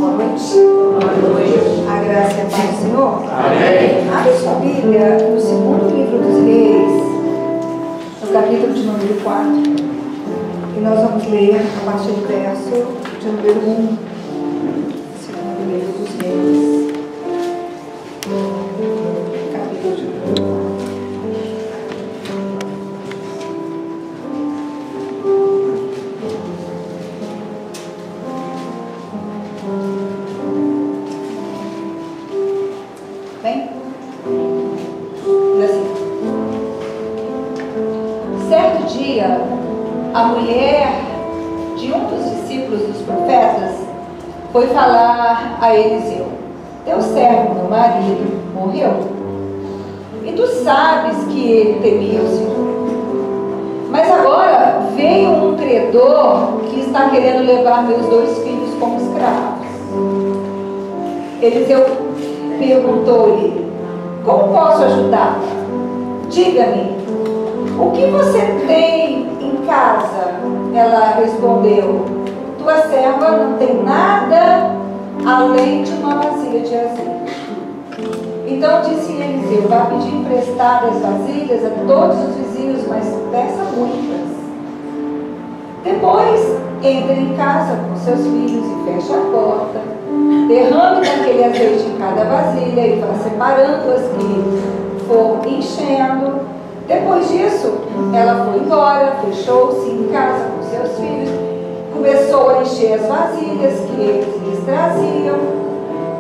Boa noite. Boa noite. A graça e a paz do Senhor. Amém. Abre sua Bíblia no segundo livro dos Reis, no capítulo de número 4. E nós vamos ler a partir do verso de número 1. Segundo livro dos Reis. Capítulo de número 4. Bem? Diz assim. Certo dia, a mulher de um dos discípulos dos profetas foi falar a Eliseu: teu servo, meu marido, morreu. E tu sabes que ele temia o Senhor. Mas agora veio um credor que está querendo levar meus 2 filhos como escravos. Eliseu perguntou-lhe: como posso ajudar? Diga-me, o que você tem em casa? Ela respondeu: tua serva não tem nada além de uma vasilha de azeite. Então disse Eliseu: vá pedir emprestadas vasilhas a todos os vizinhos, mas peça muitas. Depois entre em casa com seus filhos e feche a porta. Derrame daquele azeite em cada vasilha e vá separando as que for enchendo. Depois disso, ela foi embora, fechou-se em casa com seus filhos, começou a encher as vasilhas que eles lhes traziam.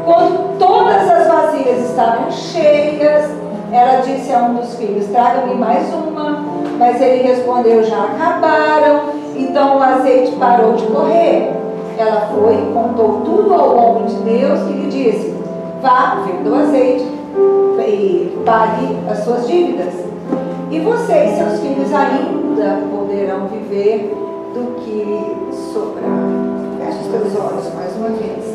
Quando todas as vasilhas estavam cheias, ela disse a um dos filhos: traga-me mais uma. Mas ele respondeu: já acabaram. Então o azeite parou de correr. Ela foi e contou tudo ao homem de Deus, que lhe disse: vá, venda o azeite e pague as suas dívidas. E você e seus filhos ainda poderão viver do que sobrar. Feche os teus olhos mais uma vez.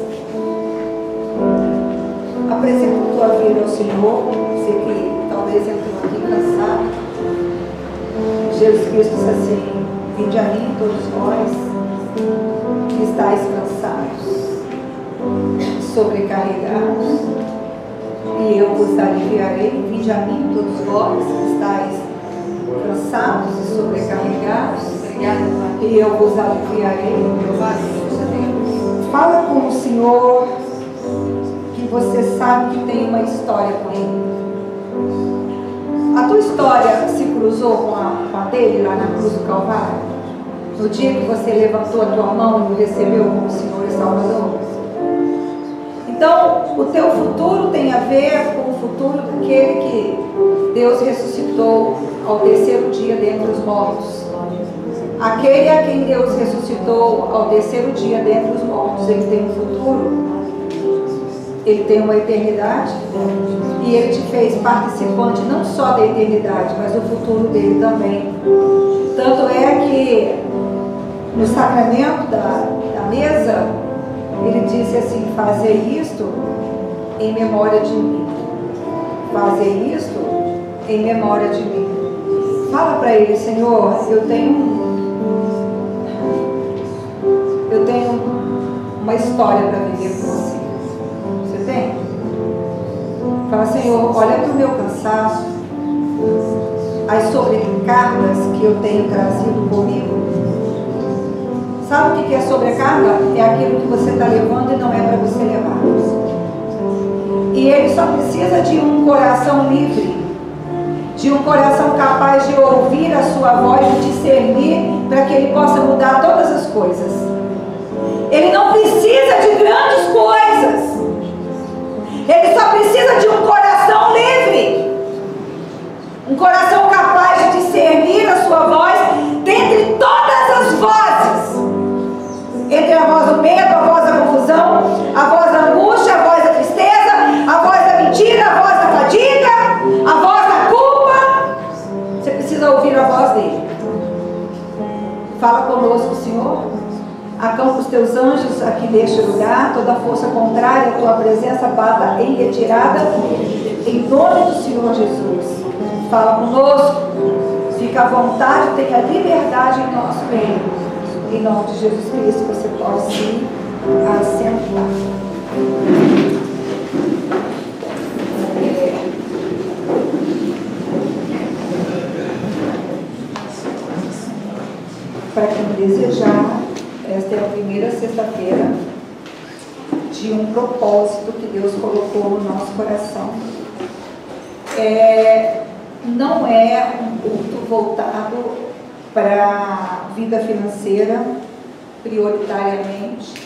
Apresenta a tua vida ao Senhor. Você que talvez entrou aqui cansado. Jesus Cristo disse assim: vinde a mim todos vós que estáis cansados, sobrecarregados, e eu vos aliviarei. Vinde a mim todos vós que estáis cansados e sobrecarregados, e eu vos aliviarei. Fala com o Senhor, que você sabe que tem uma história com Ele. A tua história se cruzou com a dele lá na cruz do Calvário? No dia que você levantou a tua mão e o recebeu como Senhor e Salvador? Então, o teu futuro tem a ver com o futuro daquele que Deus ressuscitou ao terceiro dia dentre os mortos. Aquele a quem Deus ressuscitou ao terceiro dia dentre os mortos, ele tem um futuro, ele tem uma eternidade, e ele te fez participante não só da eternidade, mas do futuro dele também. Tanto é que no sacramento da mesa, ele disse assim: fazer isto em memória de mim. Fazer isto em memória de mim. Fala para ele: Senhor, eu tenho uma história para viver com você. Você tem? Fala: Senhor, olha para o meu cansaço, as sobrecargas que eu tenho trazido comigo. Sabe o que é sobrecarga? É aquilo que você está levando e não é para você levar. E ele só precisa de um coração livre, de um coração capaz de ouvir a sua voz e discernir, para que ele possa mudar todas as coisas. Ele não precisa de grandes coisas, ele só precisa de um coração livre, um coração capaz de discernir a sua voz dentre todas as vozes, entre a voz do medo, a voz da confusão, a voz da angústia, a voz da tristeza, a voz da mentira, a voz da fadiga, a voz da culpa. Você precisa ouvir a voz dele. Fala conosco, Senhor. Acampa os teus anjos aqui neste lugar. Toda força contrária à tua presença bata em retirada, em nome do Senhor Jesus. Fala conosco. Fica à vontade, tenha liberdade em nosso meio. Em nome de Jesus Cristo, você pode se assentar. desejar, esta é a primeira sexta-feira de um propósito que Deus colocou no nosso coração. Não é um culto voltado para a vida financeira, prioritariamente.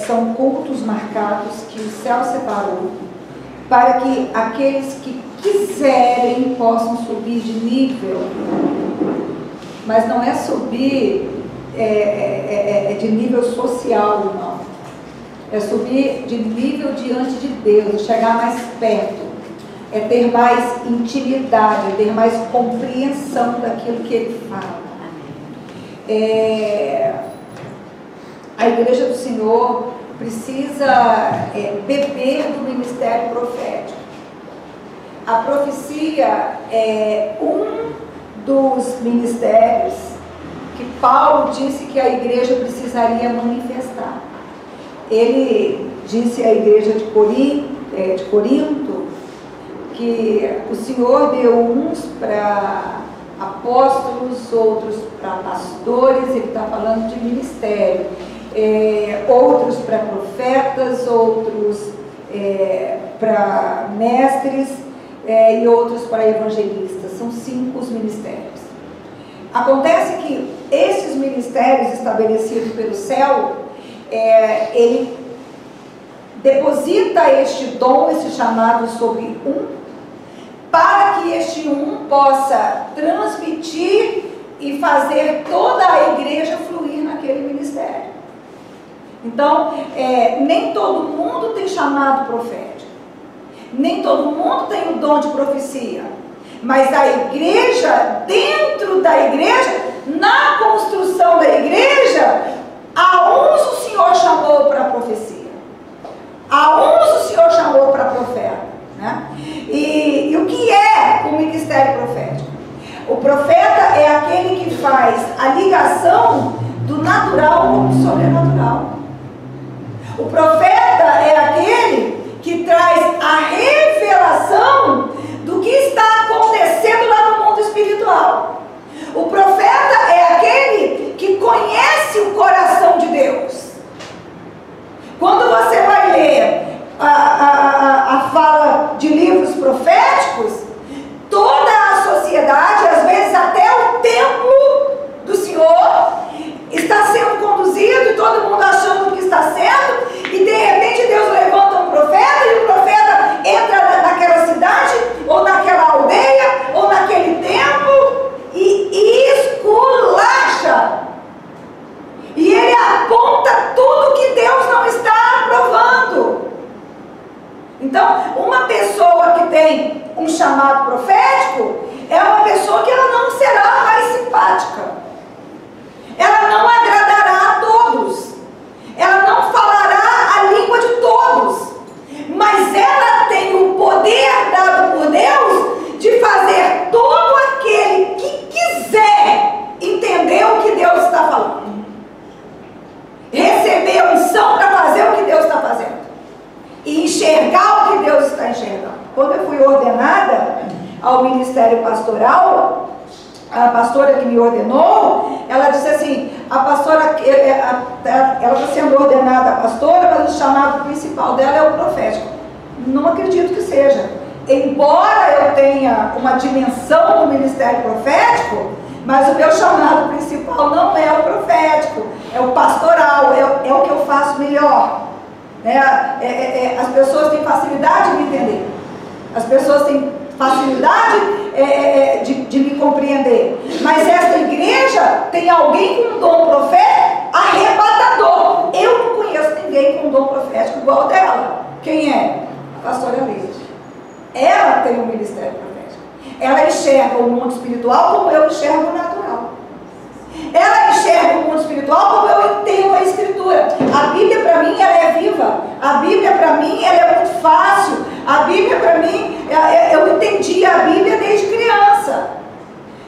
São cultos marcados que o céu separou para que aqueles que quiserem possam subir de nível, mas não é subir de nível social, não. É subir de nível diante de Deus, chegar mais perto, é ter mais intimidade, é ter mais compreensão daquilo que Ele fala. A Igreja do Senhor precisa beber do ministério profético. A profecia é um dos ministérios que Paulo disse que a igreja precisaria manifestar. Ele disse à igreja de Corinto que o Senhor deu uns para apóstolos, outros para pastores, ele está falando de ministério, outros para profetas, outros para mestres e outros para evangelistas. São 5 os ministérios. Acontece que esses ministérios estabelecidos pelo céu, ele deposita este dom, esse chamado sobre para que este possa transmitir e fazer toda a igreja fluir naquele ministério. Então, nem todo mundo tem chamado profético, nem todo mundo tem o dom de profecia, mas a igreja, dentro da igreja, na construção da igreja, a uns o Senhor chamou para a profecia, a uns o Senhor chamou para profeta, né? E o que é o ministério profético? O profeta é aquele que faz a ligação do natural com o sobrenatural. O profeta é aquele que traz a revelação do que está acontecendo lá no mundo espiritual. O profeta é aquele que conhece o coração de Deus. Quando você vai ler a fala de livros proféticos, toda a sociedade, às vezes até o templo do Senhor, está sendo conduzido, e todo mundo achando que está sendo, e de repente Deus levanta um profeta, e o profeta entra naquela cidade, ou naquela aldeia, ou naquele templo, e esculacha. E ele aponta tudo que Deus não está aprovando. Então, uma pessoa que tem um chamado profético é uma pessoa que ela não será mais simpática. Ela não agradará a todos. Ela não falará a língua de todos. Mas ela tem o poder dado por Deus de fazer todo aquele que quiser entender o que Deus está falando. Receber a unção para fazer o que Deus está fazendo. E enxergar o que Deus está enxergando. Quando eu fui ordenada ao ministério pastoral, a pastora que me ordenou, ela disse assim, a pastora, ela está sendo ordenada a pastora, mas o chamado principal dela é o profético. Não acredito que seja. Embora eu tenha uma dimensão do ministério profético, mas o meu chamado principal não é o profético, é o pastoral, é o que eu faço melhor. As pessoas têm facilidade de me entender, as pessoas têm facilidade de me compreender, mas essa igreja tem alguém com um dom profético arrebatador. Eu não conheço ninguém com um dom profético igual dela. Quem é? A pastora Leite. Ela tem um ministério profético. Ela enxerga o mundo espiritual como eu enxergo o natural. Ela enxerga o mundo espiritual como eu entendo a Escritura. A Bíblia para mim ela é viva. A Bíblia para mim ela é muito fácil. A Bíblia para mim, eu entendi a Bíblia desde criança.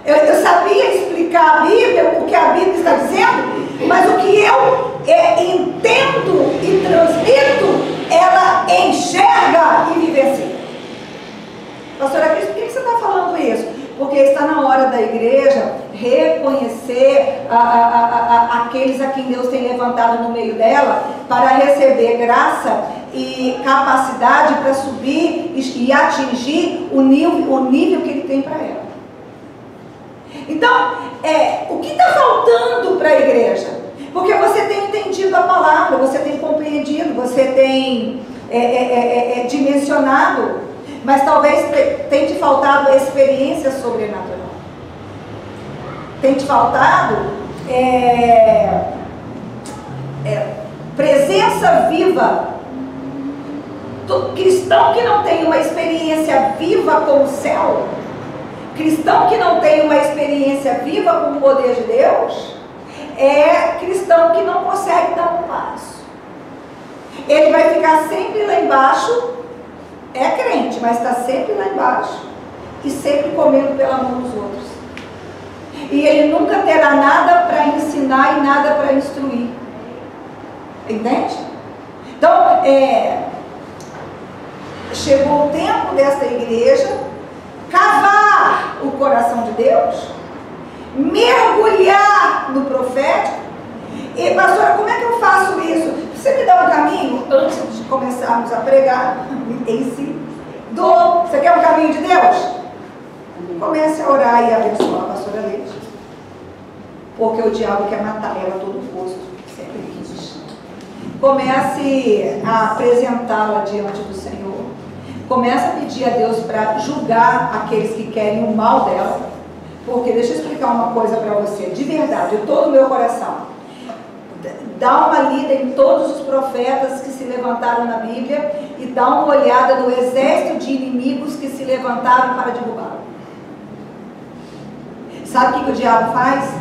Eu sabia explicar a Bíblia, o que a Bíblia está dizendo, mas o que eu entendo e transmito, ela enxerga e vivencia. Pastora Cris, por que você está falando isso? Porque está na hora da igreja reconhecer aqueles a quem Deus tem levantado no meio dela para receber graça e capacidade para subir e atingir o nível que Ele tem para ela. Então, o que está faltando para a igreja? Porque você tem entendido a palavra, você tem compreendido, você tem dimensionado, mas talvez tenha te faltado experiência sobrenatural. Tem te faltado presença viva. Cristão que não tem uma experiência viva com o céu, cristão que não tem uma experiência viva com o poder de Deus, é cristão que não consegue dar um passo. Ele vai ficar sempre lá embaixo, é crente, mas está sempre lá embaixo e sempre comendo pela mão dos outros. E ele nunca terá nada para ensinar e nada para instruir. Entende? Então, chegou o tempo desta igreja cavar o coração de Deus, mergulhar no profético. E pastora, como é que eu faço isso? Você me dá um caminho antes de começarmos a pregar em si? Você quer um caminho de Deus? Comece a orar e abençoar a pastora Leite, porque o diabo quer matar ela a todo custo, sempre quis. Comece a apresentá-la diante do Senhor. Comece a pedir a Deus para julgar aqueles que querem o mal dela. Porque deixa eu explicar uma coisa para você, de verdade, de todo o meu coração. Dá uma lida em todos os profetas que se levantaram na Bíblia e dá uma olhada no exército de inimigos que se levantaram para derrubá-lo. Sabe o que o diabo faz?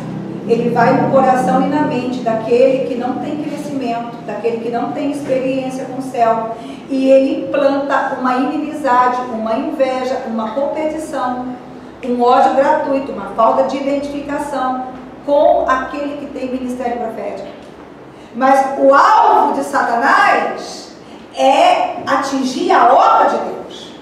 Ele vai no coração e na mente daquele que não tem crescimento, daquele que não tem experiência com o céu, e ele planta uma inimizade, uma inveja, uma competição, um ódio gratuito, uma falta de identificação com aquele que tem ministério profético. Mas o alvo de Satanás é atingir a obra de Deus.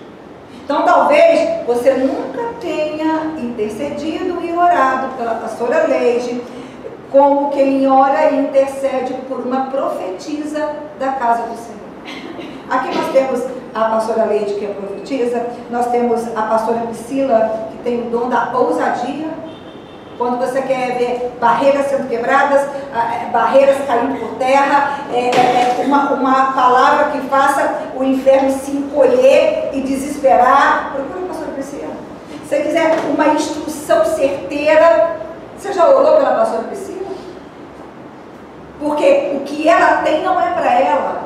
Então talvez você nunca tenha intercedido e orado pela pastora Leide como quem ora e intercede por uma profetisa da casa do Senhor. Aqui nós temos a pastora Leide, que é profetisa, nós temos a pastora Priscila, que tem o dom da ousadia. Quando você quer ver barreiras sendo quebradas, barreiras caindo por terra, uma palavra que faça o inferno se encolher e desesperar, procura a pastora Priscila. Se você quiser uma instrução certeira, você já orou pela pastora Priscila? Porque o que ela tem não é para ela.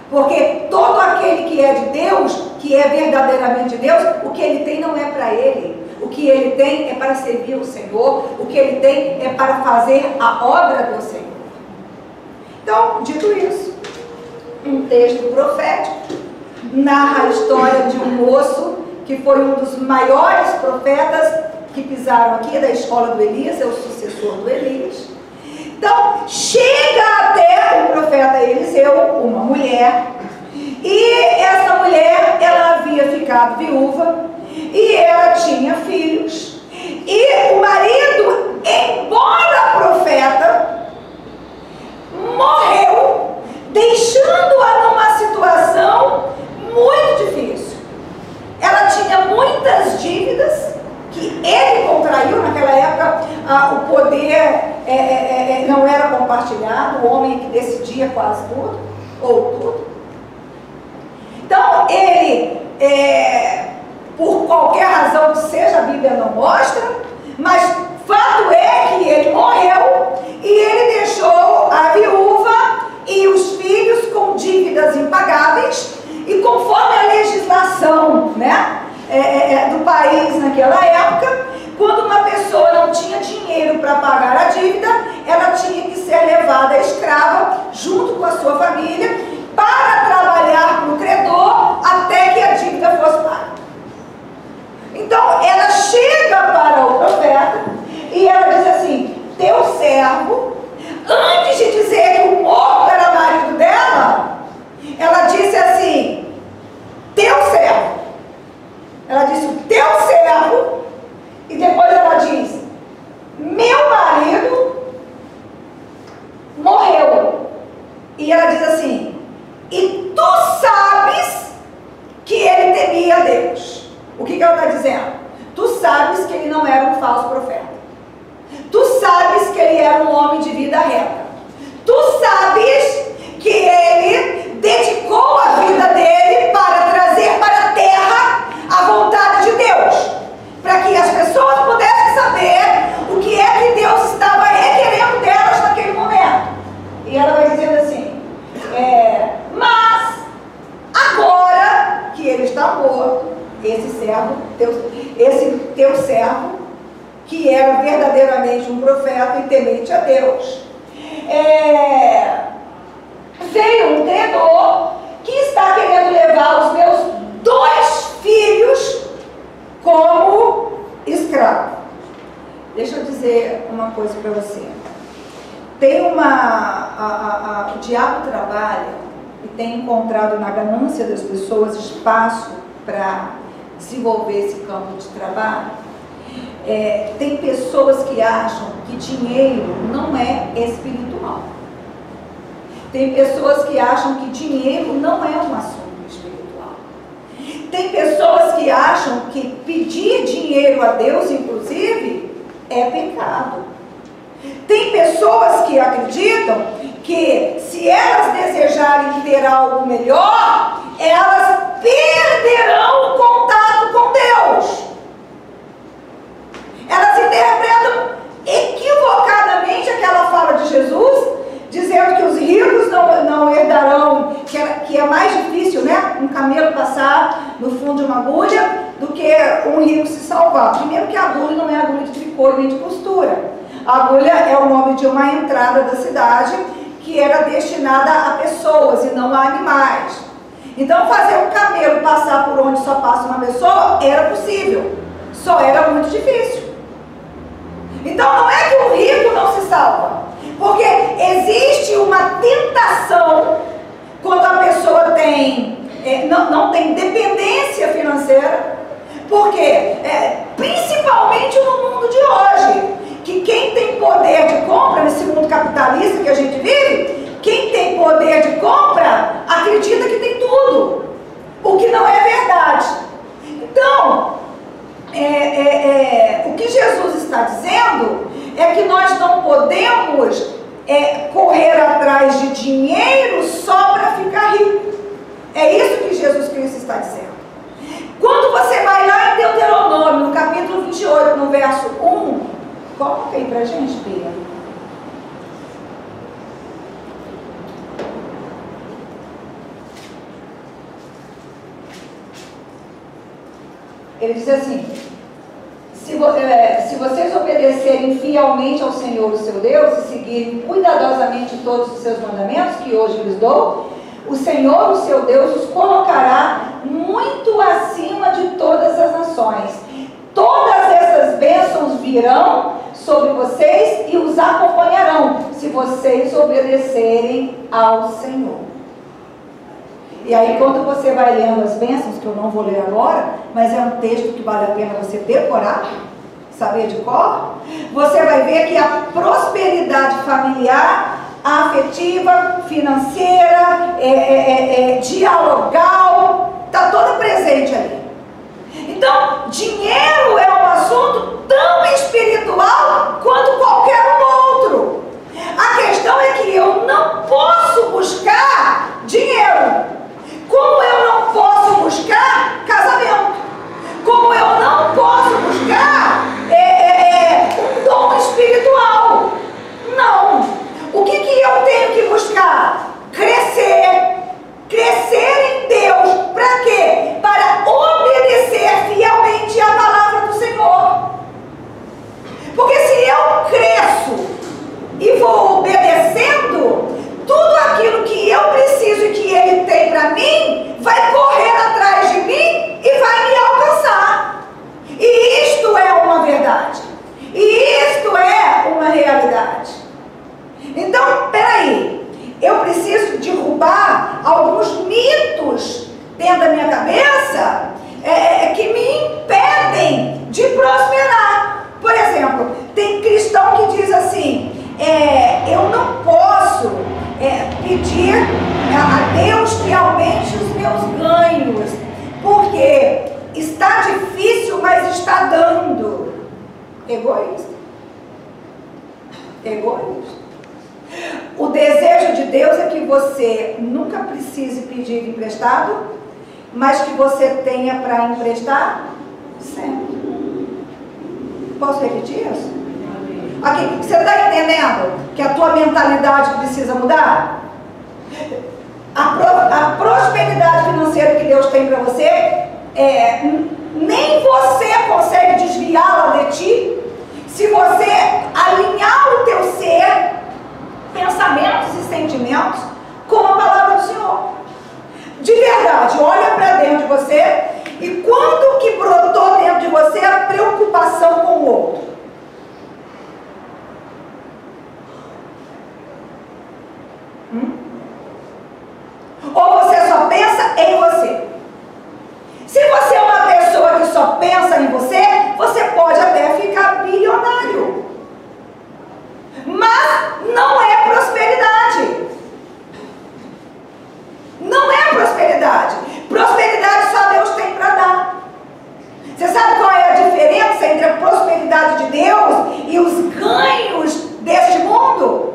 Porque todo aquele que é de Deus, que é verdadeiramente de Deus, o que ele tem não é para ele. O que ele tem é para servir o Senhor. O que ele tem é para fazer a obra do Senhor. Então, dito isso, um texto profético narra a história de um moço que foi um dos maiores profetas que pisaram aqui, da escola do Elias, é o sucessor do Elias. Então, chega até o profeta Eliseu, uma mulher, e essa mulher, ela havia ficado viúva, e ela tinha filhos, e o marido, embora profeta, morreu, deixando-a numa situação muito difícil. Ela tinha muitas dívidas que ele contraiu. Naquela época, o poder não era compartilhado, o homem que decidia quase tudo, ou tudo. Então, ele, por qualquer razão que seja, a Bíblia não mostra, mas fato é que ele morreu e ele deixou a viúva e os filhos com dívidas impagáveis, e conforme a legislação, né, do país naquela época, quando uma pessoa não tinha dinheiro para pagar a dívida, ela tinha que ser levada escrava junto com a sua família para trabalhar para o credor até que a dívida fosse paga. Então ela chega para o profeta e ela diz assim: teu servo, antes E ela diz assim: e tu sabes que ele temia a Deus. O que ela está dizendo? Tu sabes que ele não era um falso profeta. Tu sabes que ele era um homem de vida reta. Tu sabes que ele dedicou a vida dele para trazer para a terra a vontade de Deus, para que as pessoas pudessem saber o que é que Deus estava requerendo delas naquele momento. E ela vai dizendo assim: mas agora que ele está morto, esse teu servo, que era verdadeiramente um profeta e temente a Deus, veio um credor que está querendo levar os meus 2 filhos como escravo. Deixa eu dizer uma coisa para você. Tem o diabo trabalha e tem encontrado na ganância das pessoas espaço para desenvolver esse campo de trabalho. Tem pessoas que acham que dinheiro não é espiritual. Tem pessoas que acham que dinheiro não é um assunto espiritual. Tem pessoas que acham que pedir dinheiro a Deus, inclusive, é pecado. Tem pessoas que acreditam que se elas desejarem ter algo melhor, elas perderão o contato com Deus. Elas interpretam equivocadamente aquela fala de Jesus, dizendo que os ricos não herdarão, que é mais difícil, né, um camelo passar no fundo de uma agulha do que um rico se salvar. Primeiro que a agulha não é agulha de tricô nem de costura. A agulha é o nome de uma entrada da cidade que era destinada a pessoas e não a animais. Então fazer um camelo passar por onde só passa uma pessoa era possível, só era muito difícil. Então não é que o rico não se salva, porque existe uma tentação quando a pessoa não tem dependência financeira, porque principalmente no mundo de hoje, que quem tem poder de compra nesse mundo capitalista que a gente vive, quem tem poder de compra acredita que tem tudo, o que não é verdade. Então, o que Jesus está dizendo é que nós não podemos correr atrás de dinheiro só para ficar rico. É isso que Jesus Cristo está dizendo. Quando você vai lá em Deuteronômio, no capítulo 28, no verso 1, coloca aí para a gente, Bia. Ele diz assim: se vocês obedecerem fielmente ao Senhor, o seu Deus, e seguirem cuidadosamente todos os seus mandamentos que hoje lhes dou, o Senhor, o seu Deus, os colocará muito acima de todas as nações. Todas essas bênçãos virão sobre vocês e os acompanharão, se vocês obedecerem ao Senhor. E aí, quando você vai lendo as bênçãos, que eu não vou ler agora, mas é um texto que vale a pena você decorar, saber de cor, você vai ver que a prosperidade familiar, afetiva, financeira, dialogal, está toda presente ali. Então, dinheiro é um assunto tão espiritual quanto qualquer outro. A questão é que eu não posso buscar dinheiro, como eu não posso buscar casamento, como eu não posso buscar um dom espiritual. Não. O que eu tenho que buscar? Crescer em Deus. Para quê? Para obedecer fielmente à palavra do Senhor. Porque se eu cresço e vou obedecendo, tudo aquilo que eu preciso e que Ele tem para mim, vai correr atrás de mim e vai me alcançar. E isto é uma verdade. E isto é uma realidade. Então, peraí, eu preciso derrubar alguns mitos dentro da minha cabeça que me impedem de prosperar. Por exemplo, tem cristão que diz assim: eu não posso pedir Deus é que você nunca precise pedir emprestado, mas que você tenha para emprestar sempre. Posso repetir isso? Aqui, você está entendendo que a tua mentalidade precisa mudar? A prosperidade financeira que Deus tem para você, nem você consegue desviá-la de ti, se você alinhar o teu ser, pensamentos e sentimentos, com a palavra do Senhor. De verdade, olha para dentro de você, e quando que brotou dentro de você a preocupação com o outro? Ou você só pensa em você? Se você é uma pessoa que só pensa em você, você pode até ficar bilionário. Mas não é prosperidade. Não é prosperidade. Prosperidade só Deus tem para dar. Você sabe qual é a diferença entre a prosperidade de Deus e os ganhos deste mundo?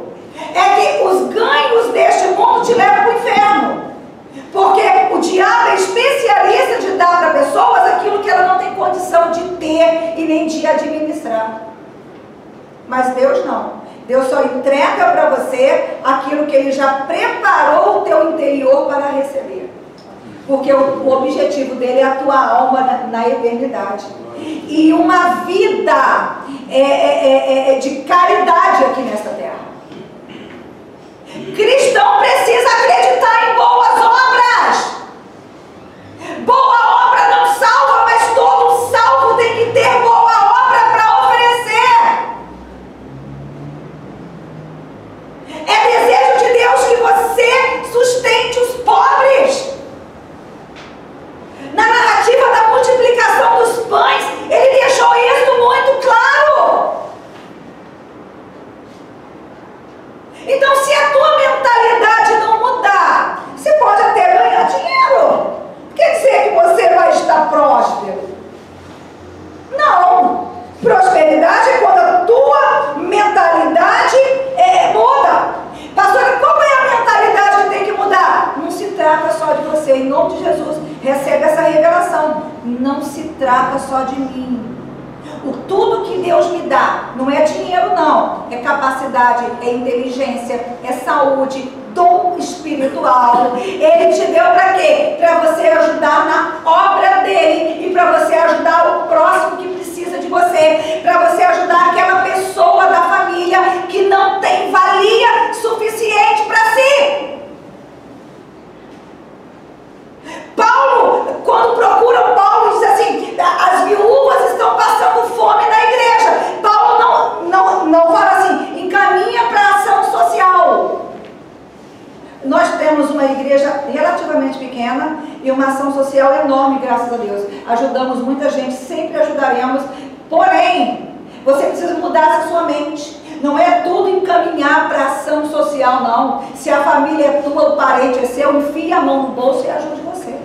É que os ganhos deste mundo te levam para o inferno. Porque o diabo é especialista de dar para pessoas aquilo que ela não tem condição de ter e nem de administrar. Mas Deus não. Deus só entrega para você aquilo que Ele já preparou o teu interior para receber. Porque o objetivo dele é a tua alma na eternidade. E uma vida de caridade aqui nesta terra. Cristão precisa acreditar em boas obras. Boa obra não salva, mas todo salvo tem que ter boa obra para oferecer. É desejo de Deus que você sustente os pobres. Na narrativa da multiplicação dos pães, ele deixou isso muito claro. Então, se a tua mentalidade não mudar, você pode até ganhar dinheiro. Quer dizer que você vai estar próspero? Não. Prosperidade é quando a tua mentalidade muda. Pastora, qual é a mentalidade que tem que mudar? Não se trata só de você. Em nome de Jesus, recebe essa revelação. Não se trata só de mim. Tudo que Deus me dá, não é dinheiro não, é capacidade, é inteligência, é saúde, dom espiritual. Ele te deu para quê? Para você ajudar na obra dele e para você ajudar o próximo que precisa de você, para você ajudar aquela pessoa da família que não tem valia suficiente para si. Paulo, quando procuram Paulo, diz assim, as viúvas estão passando fome na igreja. Paulo não fala assim, encaminha para a ação social. Nós temos uma igreja relativamente pequena e uma ação social enorme, graças a Deus. Ajudamos muita gente, sempre ajudaremos. Porém, você precisa mudar a sua mente. Não é tudo encaminhar para ação social, não. Se a família é tua, o parente é seu, enfia a mão no bolso e ajude você.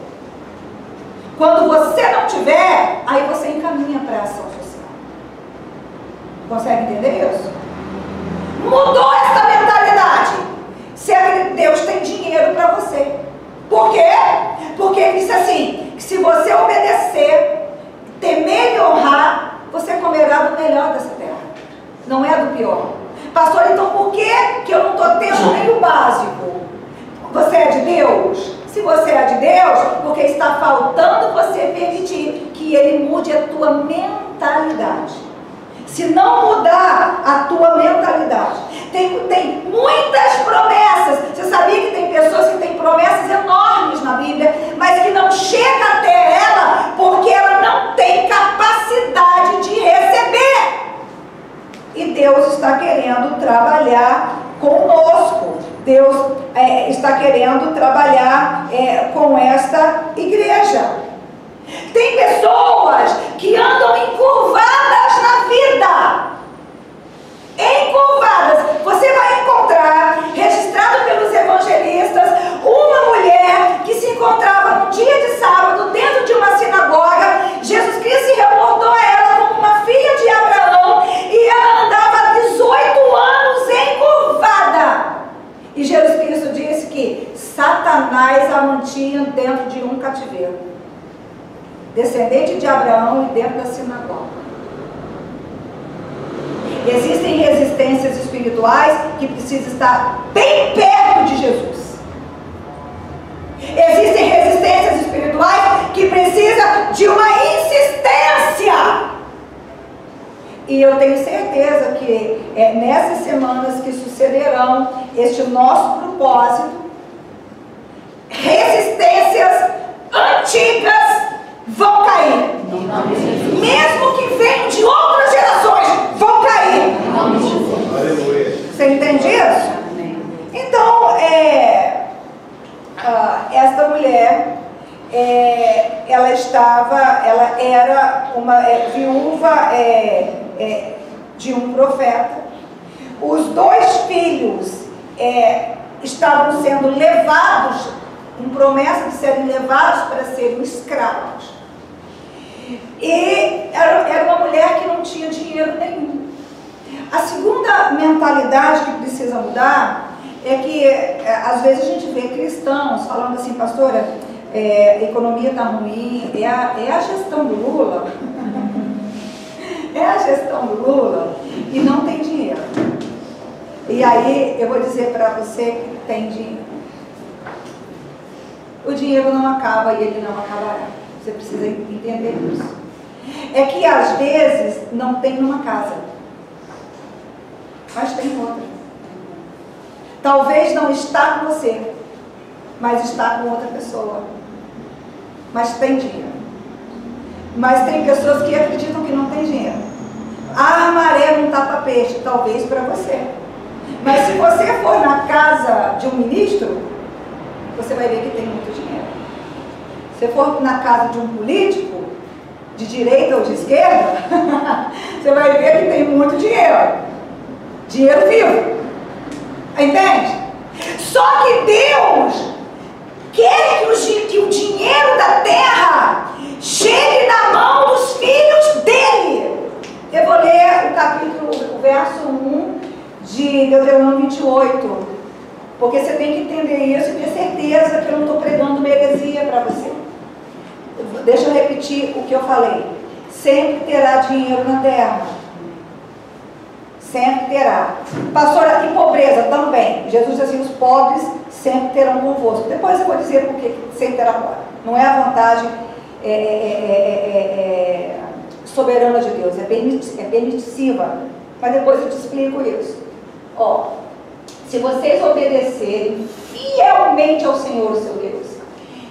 Quando você não tiver, aí você encaminha para a ação social. Consegue entender isso? Mudou essa mentalidade. Se Deus tem dinheiro para você. Por quê? Porque ele disse assim, que se você obedecer, temer e honrar, você comerá do melhor dessa terra. Não é do pior. Pastor, então por que eu não estou tendo nem o básico? Você é de Deus? Se você é de Deus, porque está faltando você permitir que Ele mude a tua mentalidade. Se não mudar a tua mentalidade, tem muitas promessas. Você sabia que tem pessoas que têm promessas enormes na Bíblia, mas que não chega até ela porque ela não tem capacidade de receber. E Deus está querendo trabalhar conosco. Deus está querendo trabalhar com esta igreja. Tem pessoas que andam encurvadas na vida. Encurvadas. Você vai encontrar, registrado pelos evangelistas, uma mulher que se encontrava num dia de sábado dentro de uma sinagoga. Jesus Cristo se reportou a ela como uma filha de Abraão e ela andava há 18 anos encurvada. E Jesus Cristo Cristo disse que Satanás a mantinha dentro de um cativeiro, descendente de Abraão e dentro da sinagoga. Existem resistências espirituais que precisam estar bem perto de Jesus. Existem resistências espirituais que precisam de uma insistência. E eu tenho certeza que nessas semanas que sucederão este nosso propósito, resistências antigas vão cair. Mesmo que venham de outras gerações, vão cair. Você entende isso? Então, esta mulher, ela era uma viúva de um profeta. Os 2 filhos estavam sendo levados, com promessa de serem levados para serem escravos. E era uma mulher que não tinha dinheiro nenhum. A segunda mentalidade que precisa mudar é que às vezes a gente vê cristãos falando assim: pastora, a economia está ruim, é a gestão do Lula. É a gestão do Lula e não tem dinheiro. E aí eu vou dizer para você que tem dinheiro. O dinheiro não acaba e ele não acabará. Você precisa entender isso. É que às vezes não tem numa casa, mas tem outra. Talvez não está com você, mas está com outra pessoa. Mas tem dinheiro. Mas tem pessoas que acreditam que não tem dinheiro. A maré não tapa peixe, talvez para você. Mas se você for na casa de um ministro, você vai ver que tem muito dinheiro. Se for na casa de um político, de direita ou de esquerda, você vai ver que tem muito dinheiro. Dinheiro vivo. Entende? Só que Deus quer que o dinheiro da terra chegue na mão dos filhos dele. Eu vou ler o verso 1 de Deuteronômio 28, porque você tem que entender isso e ter certeza que eu não estou pregando heresia para você. Deixa eu repetir o que eu falei. Sempre terá dinheiro na terra. Sempre terá. Pastora, e pobreza também. Jesus diz assim: os pobres sempre terão convosco. Depois eu vou dizer por que sempre terá pobre. Não é a vantagem soberana de Deus, é permissiva. Mas depois eu te explico isso. Ó, se vocês obedecerem fielmente ao Senhor, o seu Deus,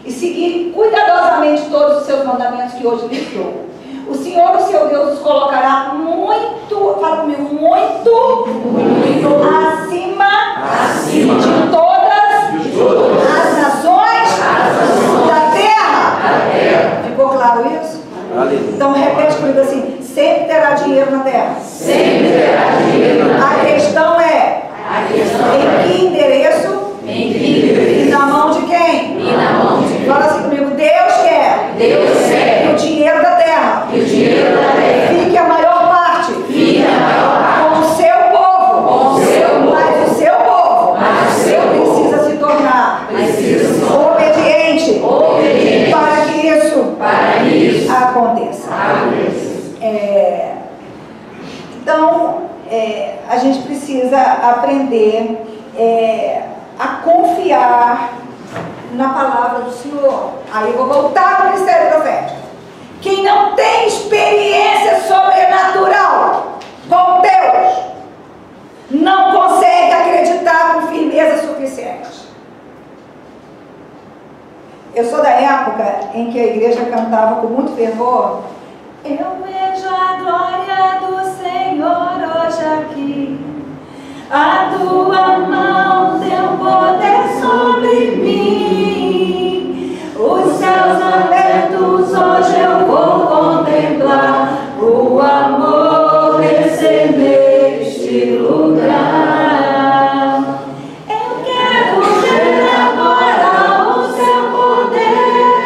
e seguirem cuidadosamente todos os seus mandamentos que hoje lhes dou, o Senhor, o seu Deus, os colocará muito, fala comigo, muito acima de todas as nações da terra. Ficou claro isso? Então repete comigo assim: sempre terá dinheiro na terra. Sempre terá dinheiro na terra. A questão é: em que endereço? E na mão de quem? E na mão de quem? Fala assim comigo: Deus quer que o dinheiro da terra fique a maior parte com o seu povo. Mas o seu povo precisa se tornar obediente para que isso aconteça. Então, a gente precisa aprender a confiar na palavra do Senhor. Aí eu vou voltar para o ministério profético. Quem não tem experiência sobrenatural com Deus não consegue acreditar com firmeza suficiente. Eu sou da época em que a igreja cantava com muito fervor: eu vejo a glória do Senhor hoje aqui, a tua mão teu poder sobre mim, os céus abertos hoje eu vou contemplar, o amor descer neste lugar. Eu quero ver agora o seu poder,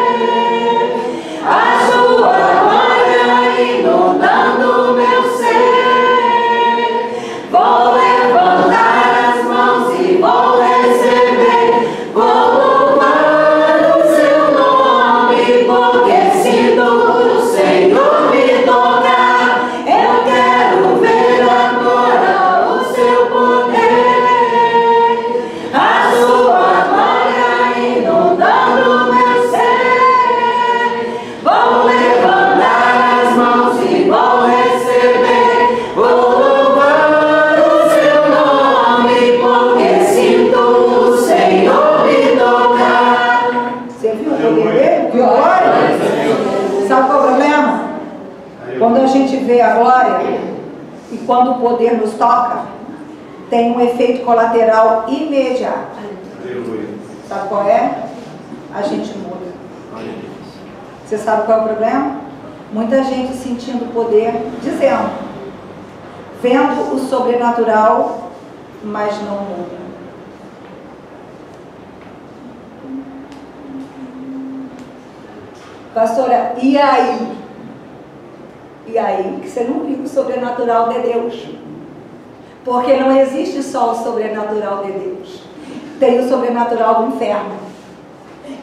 a sua glória inundando meu ser. Vou levantar as mãos e vou receber quando o poder nos toca, tem um efeito colateral imediato. Sabe qual é? A gente muda. Você sabe qual é o problema? Muita gente sentindo o poder, dizendo, vendo o sobrenatural, mas não muda. Pastora, e aí? E aí? Que você não viu o sobrenatural de Deus. Porque não existe só o sobrenatural de Deus. Tem o sobrenatural do inferno.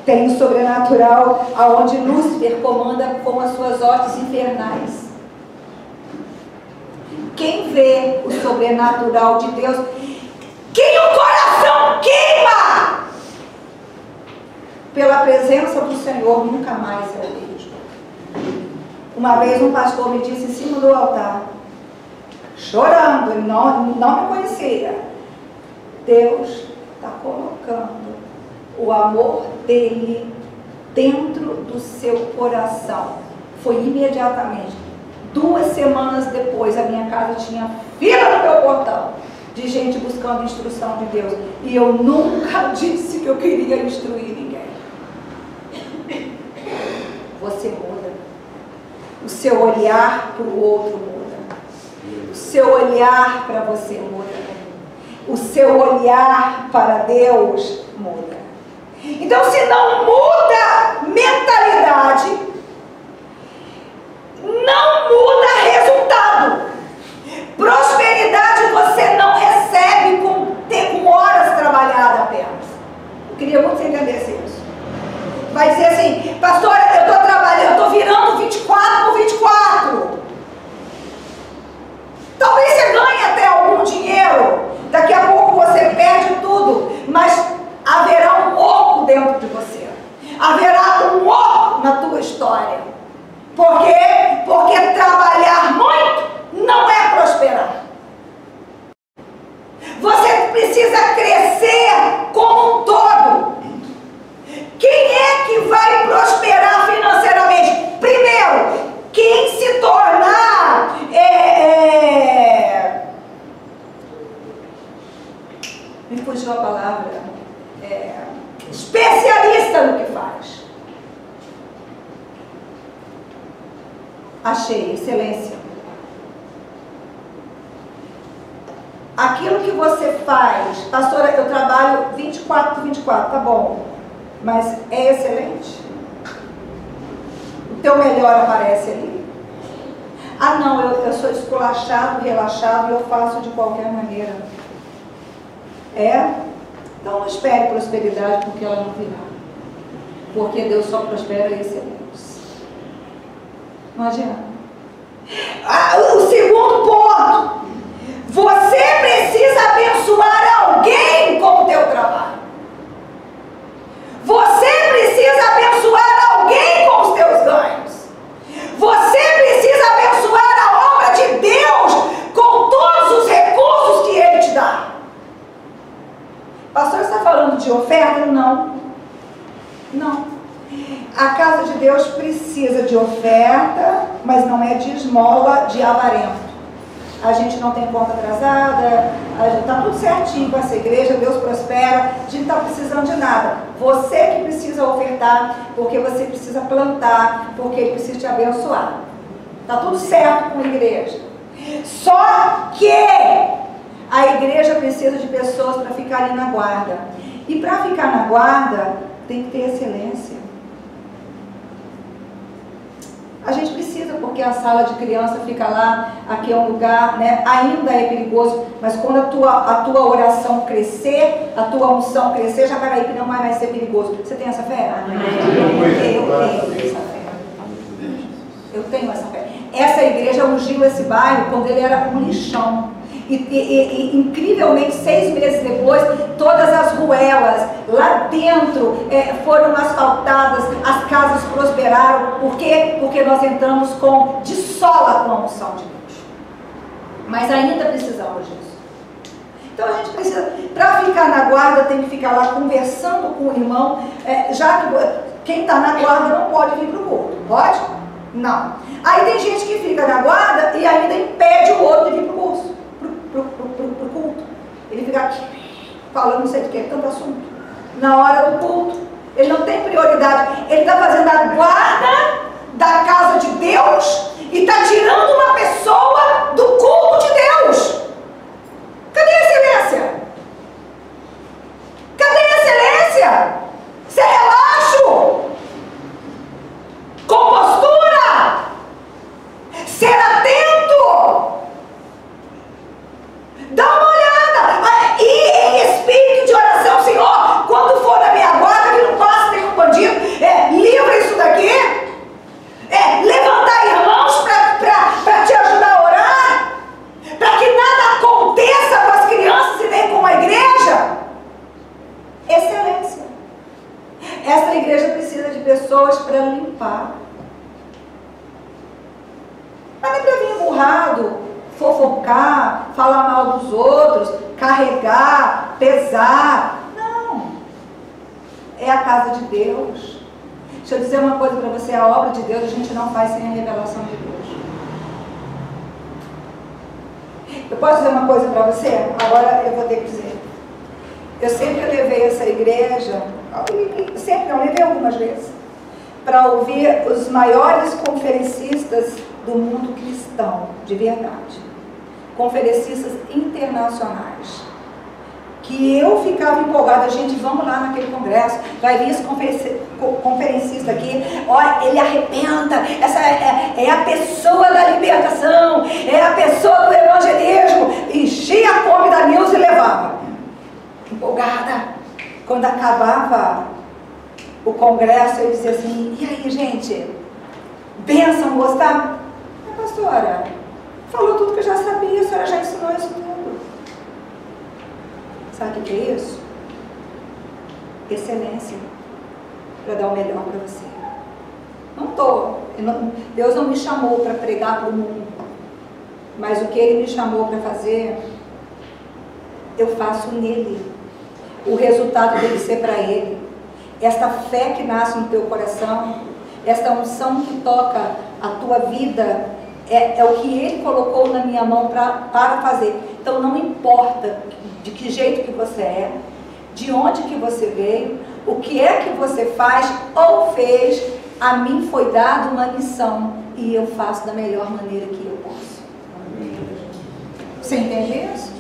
Tem o sobrenatural aonde Lúcifer comanda com as suas hostes infernais. Quem vê o sobrenatural de Deus, quem o coração queima pela presença do Senhor, nunca mais é o mesmo. Uma vez um pastor me disse em cima do altar, chorando, ele não me conhecia, Deus está colocando o amor dele dentro do seu coração. Foi imediatamente. 2 semanas depois, a minha casa tinha fila no meu portão de gente buscando instrução de Deus. E eu nunca disse que eu queria instruir ninguém. Você muda. O seu olhar para o outro muda. O seu olhar para você muda. O seu olhar para Deus muda. Então, se não muda mentalidade, não muda resultado. Prosperidade você não recebe com horas trabalhadas apenas. Eu queria muito que você entendesse isso. Vai dizer assim, pastora, eu estou trabalhando, eu estou virando 24 por 24. Talvez você ganhe até algum dinheiro, daqui a pouco você perde tudo, mas haverá um oco dentro de você. Haverá um oco na tua história. Por quê? Porque trabalhar muito não é prosperar. Você precisa crescer como um todo. Quem é que vai prosperar financeiramente? Primeiro, quem se tornar me fugiu a palavra, especialista no que faz. Achei, excelência. Aquilo que você faz, pastora, eu trabalho 24 por 24, tá bom, mas é excelente? O teu melhor aparece ali? Ah não, eu sou esculachado, relaxado e eu faço de qualquer maneira. Então não espere prosperidade, porque ela não virá. Porque Deus só prospera excelentes. Não adianta. O segundo ponto. Você precisa abençoar alguém com o teu trabalho. Você precisa abençoar alguém com os teus ganhos. Você precisa abençoar a obra de Deus com todos os recursos que Ele te dá. Pastor, você está falando de oferta? Não. Não. A casa de Deus precisa de oferta, mas não é de esmola, de avarento. A gente não tem conta atrasada, está tudo certinho com essa igreja, Deus prospera, a gente não está precisando de nada. Você que precisa ofertar, porque você precisa plantar, porque Ele precisa te abençoar. Está tudo certo com a igreja. Só que a igreja precisa de pessoas para ficar ali na guarda. E para ficar na guarda, tem que ter excelência. A gente precisa, porque a sala de criança fica lá, aqui é um lugar, né, ainda é perigoso, mas quando a tua oração crescer, a tua unção crescer, já vai que não vai mais ser perigoso. Você tem essa fé? Eu tenho essa fé. Eu tenho essa fé. Essa igreja ungiu esse bairro quando ele era um lixão. E incrivelmente, 6 meses depois, todas as ruelas lá dentro foram asfaltadas, as casas prosperaram. Por quê? Porque nós entramos de sola com a unção de Deus. Mas ainda precisamos disso. Então a gente precisa, para ficar na guarda, tem que ficar lá conversando com o irmão, já que quem está na guarda não pode vir para o culto, pode? Não. Aí tem gente que fica na guarda e ainda impede o outro de vir pro curso, pro culto. Ele fica aqui, falando não sei do que, tanto assunto. Na hora do culto, ele não tem prioridade. Ele está fazendo a guarda da casa de Deus e está tirando uma pessoa do culto de Deus. Cadê a excelência? Cadê a excelência? Ser relaxo, compostura, ser atento, dá uma olhada, e em espírito de oração, Senhor, quando for na minha guarda, que não passe nenhum bandido, livra isso daqui, levantar irmãos para te ajudar a orar, para que nada aconteça com as crianças e nem com a igreja. Excelência. Essa igreja precisa de pessoas para limpar. Mas não é para vir emburrado, fofocar, falar mal dos outros, carregar, pesar. Não. É a casa de Deus. Deixa eu dizer uma coisa para você, a obra de Deus a gente não faz sem a revelação de Deus. Eu posso dizer uma coisa para você? Agora eu vou ter que dizer. Eu sempre levei essa igreja, sempre não, levei algumas vezes, para ouvir os maiores conferencistas do mundo cristão, de verdade. Conferencistas internacionais. Que eu ficava empolgada, gente, vamos lá naquele congresso, vai vir esse conferencista aqui, olha, ele arrebenta, essa é a pessoa da libertação, é a pessoa do evangelismo, enchia a come da news e levava. Empolgada. Quando acabava o congresso, eu dizia assim, e aí, gente, bênção, gostaram? Pastora, falou tudo que eu já sabia, a senhora já ensinou isso tudo. Sabe o que é isso? Excelência, para dar o melhor para você. Deus não me chamou para pregar para o mundo, mas o que Ele me chamou para fazer, eu faço nele. O resultado deve ser para Ele. Esta fé que nasce no teu coração, esta unção que toca a tua vida, é o que Ele colocou na minha mão para fazer. Então não importa de que jeito que você é, de onde que você veio, o que é que você faz ou fez, a mim foi dada uma missão e eu faço da melhor maneira que eu posso. Você entende isso?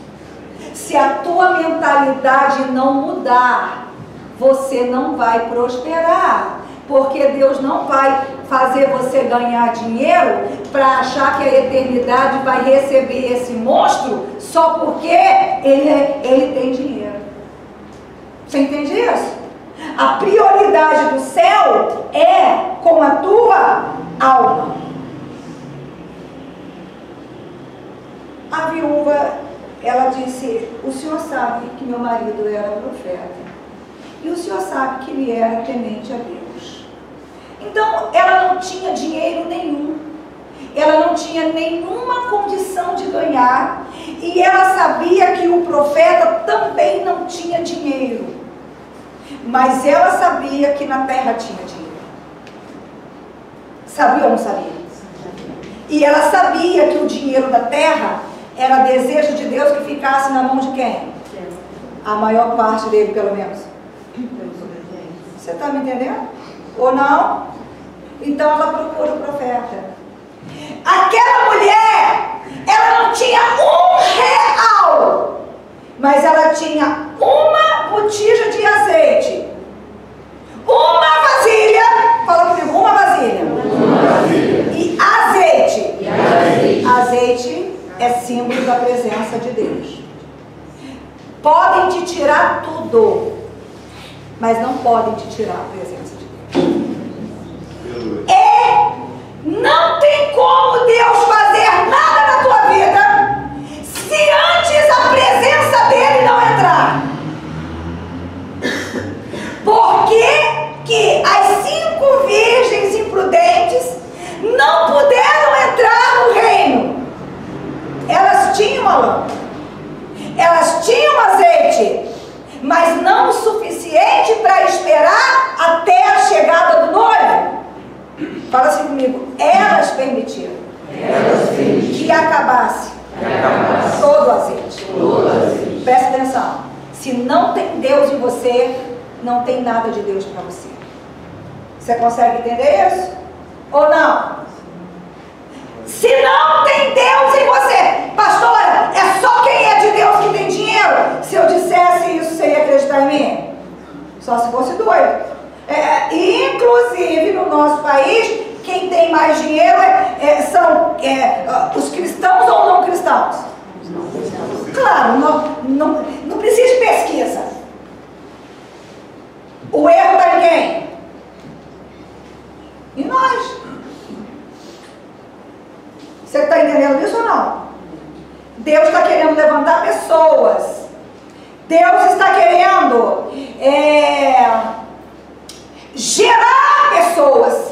Se a tua mentalidade não mudar, você não vai prosperar. Porque Deus não vai fazer você ganhar dinheiro para achar que a eternidade vai receber esse monstro só porque ele tem dinheiro. Você entende isso? A prioridade do céu é com a tua alma. A viúva, ela disse, o senhor sabe que meu marido era profeta. E o senhor sabe que ele era temente a Deus. Então, ela não tinha dinheiro nenhum. Ela não tinha nenhuma condição de ganhar. E ela sabia que o profeta também não tinha dinheiro. Mas ela sabia que na terra tinha dinheiro. Sabia ou não sabia? E ela sabia que o dinheiro da terra era desejo de Deus que ficasse na mão de quem? A maior parte dele, pelo menos. Você está me entendendo? Ou não? Então ela procura o profeta. Aquela mulher, ela não tinha R$1, mas ela tinha uma botija de azeite, uma vasilha, fala comigo, uma vasilha. E azeite. Azeite é símbolo da presença de Deus. Podem te tirar tudo, mas não podem te tirar a presença de Deus. Não tem como Deus fazer nada na tua vida se antes a presença dele não entrar. Por que as 5 virgens imprudentes não puderam entrar no reino? Elas tinham a lâmpada, elas tinham azeite, mas não o suficiente para esperar até a chegada do noivo. Fala assim comigo, ela Deus em você, não tem nada de Deus para você. Você consegue entender isso? Ou não? Se não tem Deus em você, pastora, é só quem é de Deus que tem dinheiro. Se eu dissesse isso, você ia acreditar em mim? Só se fosse doido. Inclusive no nosso país, quem tem mais dinheiro são os cristãos ou não cristãos? Claro, não precisa de pesquisa. O erro está em quem? Em nós. Você está entendendo isso ou não? Deus está querendo levantar pessoas. Deus está querendo gerar pessoas.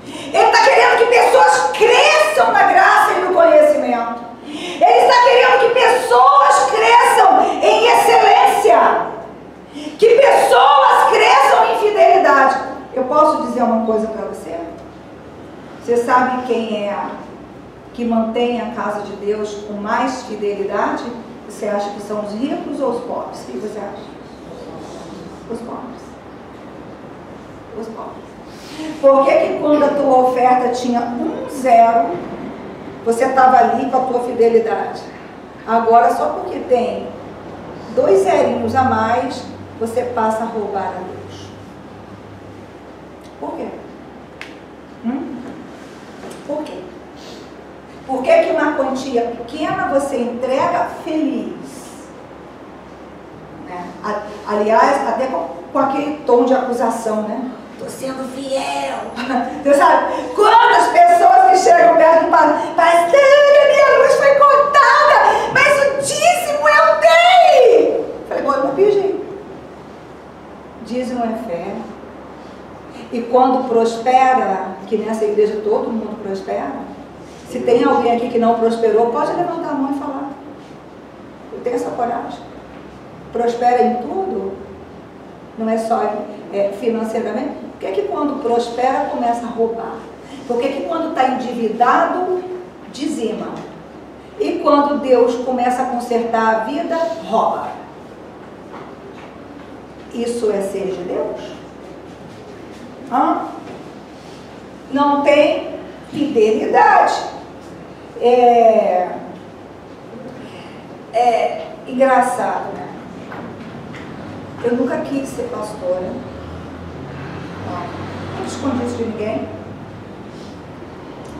Ele está querendo que pessoas cresçam na graça e no conhecimento. Ele está querendo que pessoas cresçam em excelência. Que pessoas cresçam em fidelidade. Eu posso dizer uma coisa para você? Você sabe quem é que mantém a casa de Deus com mais fidelidade? Você acha que são os ricos ou os pobres? O que você acha? Os pobres. Os pobres. Por que quando a tua oferta tinha 1,0, você estava ali com a tua fidelidade? Agora, só porque tem 2 zerinhos a mais, você passa a roubar a Deus. Por quê? Por quê? Por que que uma quantia pequena você entrega feliz? Né? Aliás, até com aquele tom de acusação, né? Estou sendo fiel. Você sabe? Quantas pessoas que chegam perto do padre, pastor, minha luz foi cortada, mas o dízimo eu dei. Falei, bom, eu não pedi. Dízimo é fé. E quando prospera, que nessa igreja todo mundo prospera, se tem alguém aqui que não prosperou, pode levantar a mão e falar. Eu tenho essa coragem. Prospera em tudo, não é só financeiramente. Por que quando prospera começa a roubar? Por que quando está endividado, dizima? E quando Deus começa a consertar a vida, rouba? Isso é ser de Deus? Não tem fidelidade. É engraçado, né? Eu nunca quis ser pastora. Não escondi isso de ninguém.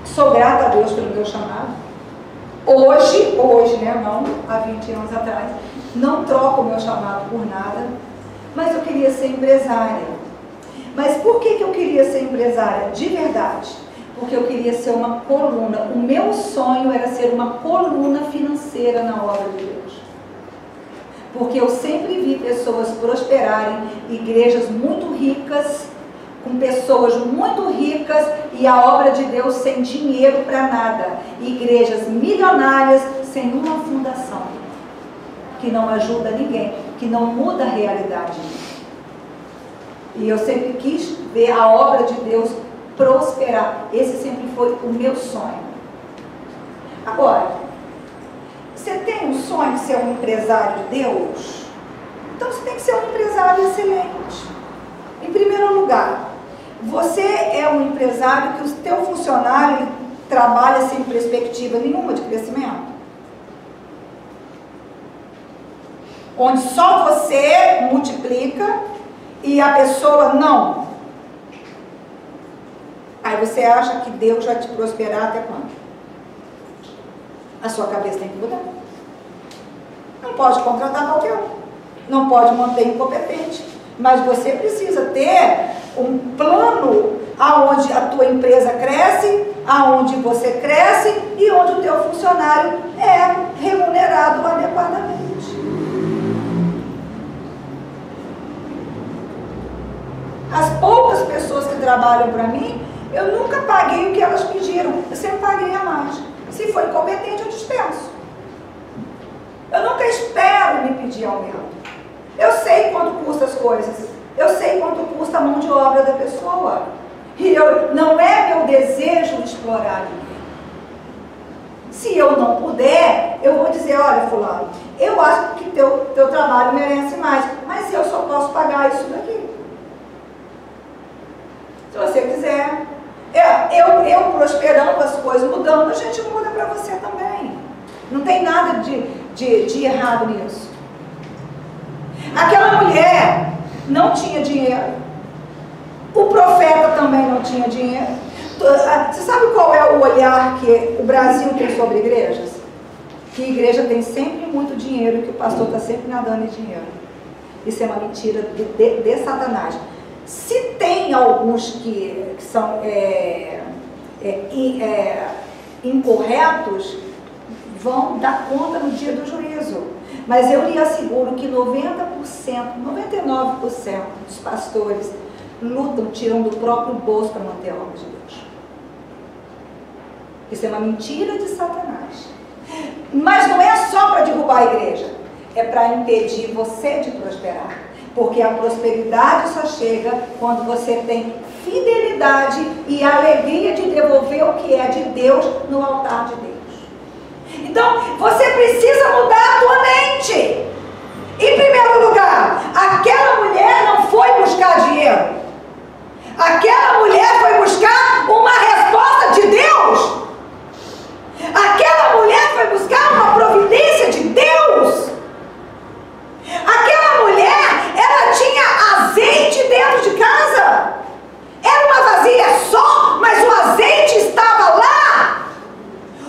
Sou grata a Deus pelo meu chamado. Hoje, né? Não há 20 anos atrás. Não troco o meu chamado por nada. Mas eu queria ser empresária. Mas por que eu queria ser empresária? De verdade. Porque eu queria ser uma coluna. O meu sonho era ser uma coluna financeira na obra de Deus. Porque eu sempre vi pessoas prosperarem, igrejas muito ricas, com pessoas muito ricas e a obra de Deus sem dinheiro para nada. Igrejas milionárias sem uma fundação, que não ajuda ninguém, que não muda a realidade. E eu sempre quis ver a obra de Deus prosperar. Esse sempre foi o meu sonho. Agora, você tem um sonho de ser um empresário de Deus? Então você tem que ser um empresário excelente. Em primeiro lugar, você é um empresário que o teu funcionário ele trabalha sem perspectiva nenhuma de crescimento? Onde só você multiplica e a pessoa não. Aí você acha que Deus vai te prosperar até quando? A sua cabeça tem que mudar. Não pode contratar qualquer um. Não pode manter incompetente. Mas você precisa ter um plano aonde a tua empresa cresce, aonde você cresce e onde o teu funcionário é remunerado adequadamente. As poucas pessoas que trabalham para mim, eu nunca paguei o que elas pediram. Eu sempre paguei a mais. Se for incompetente, eu dispenso. Eu nunca espero me pedir aumento. Eu sei quanto custa as coisas. Eu sei quanto custa a mão de obra da pessoa. E não é meu desejo explorar ninguém. Se eu não puder, eu vou dizer, olha fulano, eu acho que teu trabalho merece mais. Mas eu só posso pagar isso daqui. Se você quiser. Eu prosperando, as coisas mudando, a gente muda para você também. Não tem nada de errado nisso. Aquela mulher não tinha dinheiro. O profeta também não tinha dinheiro. Você sabe qual é o olhar que o Brasil tem sobre igrejas? Que a igreja tem sempre muito dinheiro e que o pastor está sempre nadando em dinheiro. Isso é uma mentira de Satanás. Se tem alguns que são incorretos, vão dar conta no dia do juízo. Mas eu lhe asseguro que 90%, 99% dos pastores lutam, tiram do próprio bolso para manter a obra de Deus. Isso é uma mentira de Satanás. Mas não é só para derrubar a igreja, é para impedir você de prosperar. Porque a prosperidade só chega quando você tem fidelidade e alegria de devolver o que é de Deus no altar de Deus. Então, você precisa mudar a tua mente. Em primeiro lugar, aquela mulher não foi buscar dinheiro. Aquela mulher foi buscar uma resposta de Deus. Aquela mulher foi buscar uma providência de Deus. Aquela mulher, ela tinha azeite dentro de casa. Era uma vasilha só, mas o azeite estava lá.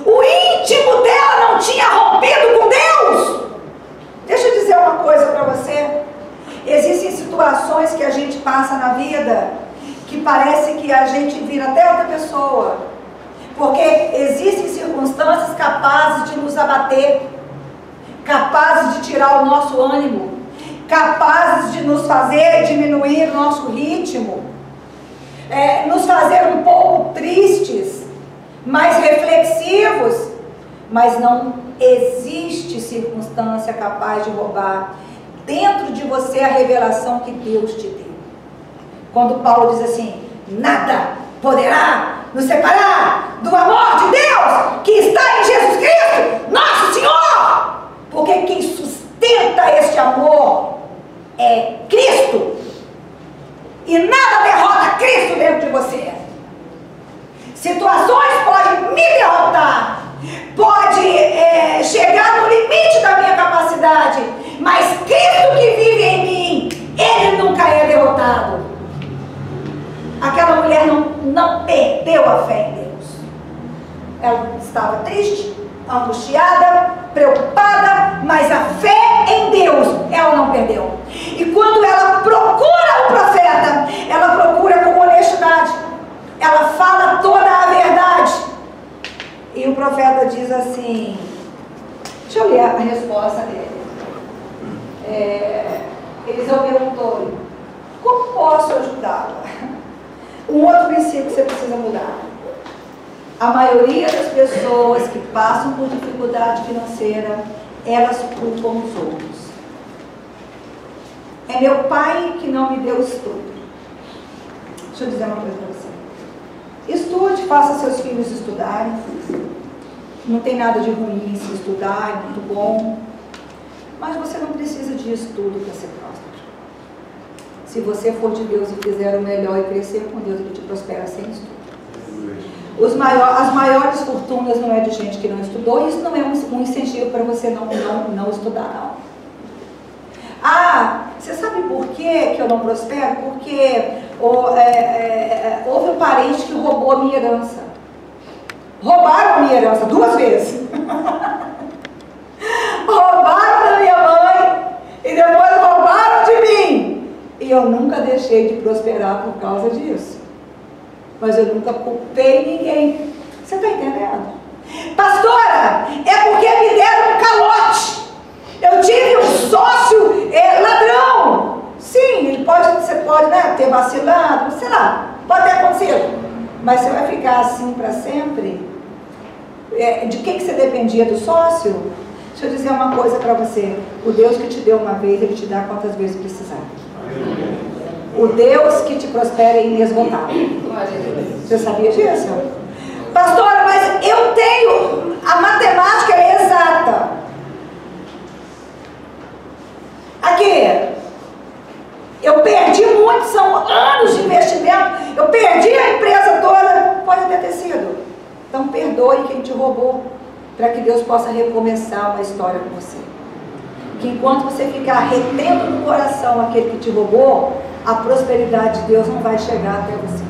O íntimo dela não tinha rompido com Deus. Deixa eu dizer uma coisa para você. Existem situações que a gente passa na vida que parece que a gente vira até outra pessoa. Porque existem circunstâncias capazes de nos abater, capazes de tirar o nosso ânimo, capazes de nos fazer diminuir o nosso ritmo, nos fazer um pouco tristes, mais reflexivos. Mas não existe circunstância capaz de roubar dentro de você a revelação que Deus te deu. Quando Paulo diz assim: nada poderá nos separar do amor de Deus que está em Jesus Cristo, nosso Senhor. Porque quem sustenta este amor é Cristo. E nada derrota Cristo dentro de você. Situações podem me derrotar, pode chegar no limite da minha capacidade, mas Cristo que vive em mim, Ele nunca é derrotado. Aquela mulher não perdeu a fé em Deus. Ela estava triste, angustiada, preocupada, mas a fé em Deus ela não perdeu. E quando ela procura o profeta, ela procura com honestidade. Ela fala toda a verdade. E o profeta diz assim, deixa eu ler a resposta dele. Eliseu perguntou: como posso ajudá-la? Um outro princípio que você precisa mudar. A maioria das pessoas que passam por dificuldade financeira, elas culpam os outros. É meu pai que não me deu estudo. Deixa eu dizer uma coisa para você. Estude, faça seus filhos estudarem. Não tem nada de ruim em se estudar, é muito bom. Mas você não precisa de estudo para ser próspero. Se você for de Deus e fizer o melhor e crescer com Deus, Ele te prospera sem estudo. As maiores fortunas não é de gente que não estudou. Isso não é um incentivo para você não estudar, não. Ah, você sabe por que eu não prospero? Porque houve um parente que roubou a minha herança. Roubaram a minha herança 2 vezes. Roubaram da minha mãe e depois roubaram de mim. E eu nunca deixei de prosperar por causa disso. Mas eu nunca culpei ninguém. Você está entendendo? Pastora, é porque me deram um calote. Eu tive um sócio ladrão. Sim, você pode ter vacilado, sei lá, pode ter acontecido. Mas você vai ficar assim para sempre? De que você dependia do sócio? Deixa eu dizer uma coisa para você. O Deus que te deu uma vez, Ele te dá quantas vezes precisar. O Deus que te prospera é inesgotável. Você sabia disso? Pastora, mas eu tenho... A matemática é exata. Aqui, eu perdi muito, são anos de investimento, eu perdi a empresa toda, pode até ter sido. Então perdoe quem te roubou, para que Deus possa recomeçar uma história com você. Que enquanto você ficar retendo no coração aquele que te roubou, a prosperidade de Deus não vai chegar até você.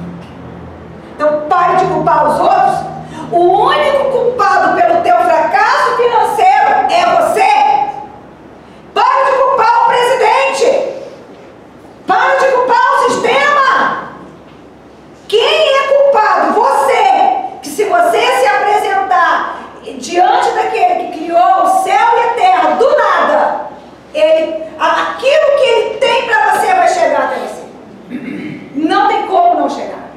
Então pare de culpar os outros. O único culpado pelo teu fracasso financeiro é você. Pare de culpar o presidente. Pare de culpar o sistema. Quem é culpado? Você. Que se você se apresentar diante daquele que criou o céu e a terra, do nada, aquilo que ele tem para você vai chegar até você. Não tem como não chegar.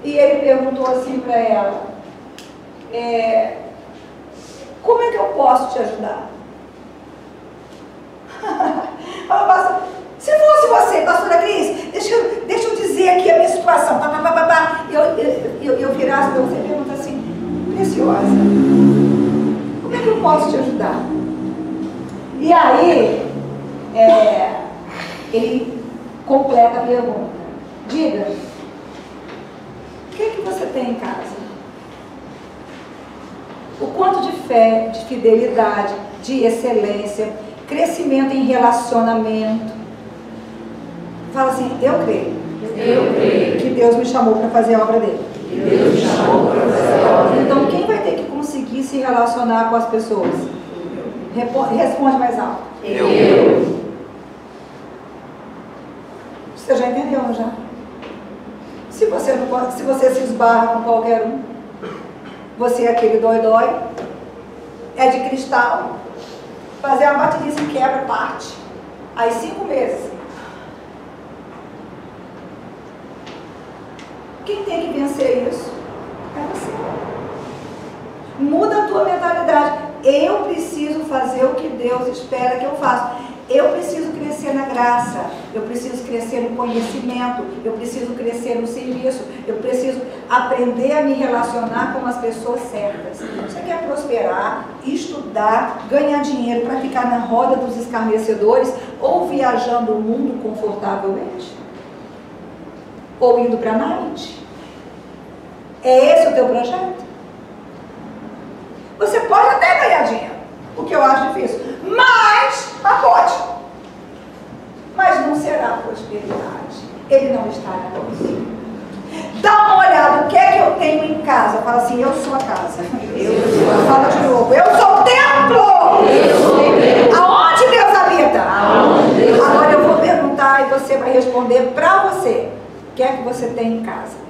E ele perguntou assim para ela, como é que eu posso te ajudar? Ela passa, se fosse você, pastora Cris, deixa eu dizer aqui a minha situação. Eu virasse para você e pergunto assim, preciosa, como é que eu posso te ajudar? E aí, ele completa a pergunta. Diga, o que você tem em casa? O quanto de fé, de fidelidade, de excelência, crescimento em relacionamento. Fala assim, eu creio que Deus me chamou para fazer a obra dele. Então quem vai ter que conseguir se relacionar com as pessoas? Responde mais alto. Eu. Você já entendeu, não já? Se você se esbarra com qualquer um, você é aquele dói-dói, é de cristal, fazer a batidinha em quebra, parte. Aí 5 meses. Quem tem que vencer isso? É você. Muda a tua mentalidade. Eu preciso fazer o que Deus espera que eu faça. Eu preciso crescer na graça, eu preciso crescer no conhecimento, eu preciso crescer no serviço, eu preciso aprender a me relacionar com as pessoas certas. Você quer prosperar, estudar, ganhar dinheiro para ficar na roda dos escarnecedores ou viajando o mundo confortavelmente? Ou indo para a night? É esse o teu projeto? Você pode até ganhar dinheiro, o que eu acho difícil, mas pode. Mas não será prosperidade. Ele não está na você. Dá uma olhada, o que é que eu tenho em casa? Fala assim, eu sou a casa. Fala de novo, eu sou o templo. Aonde Deus habita? Agora eu vou perguntar e você vai responder para você. O que é que você tem em casa?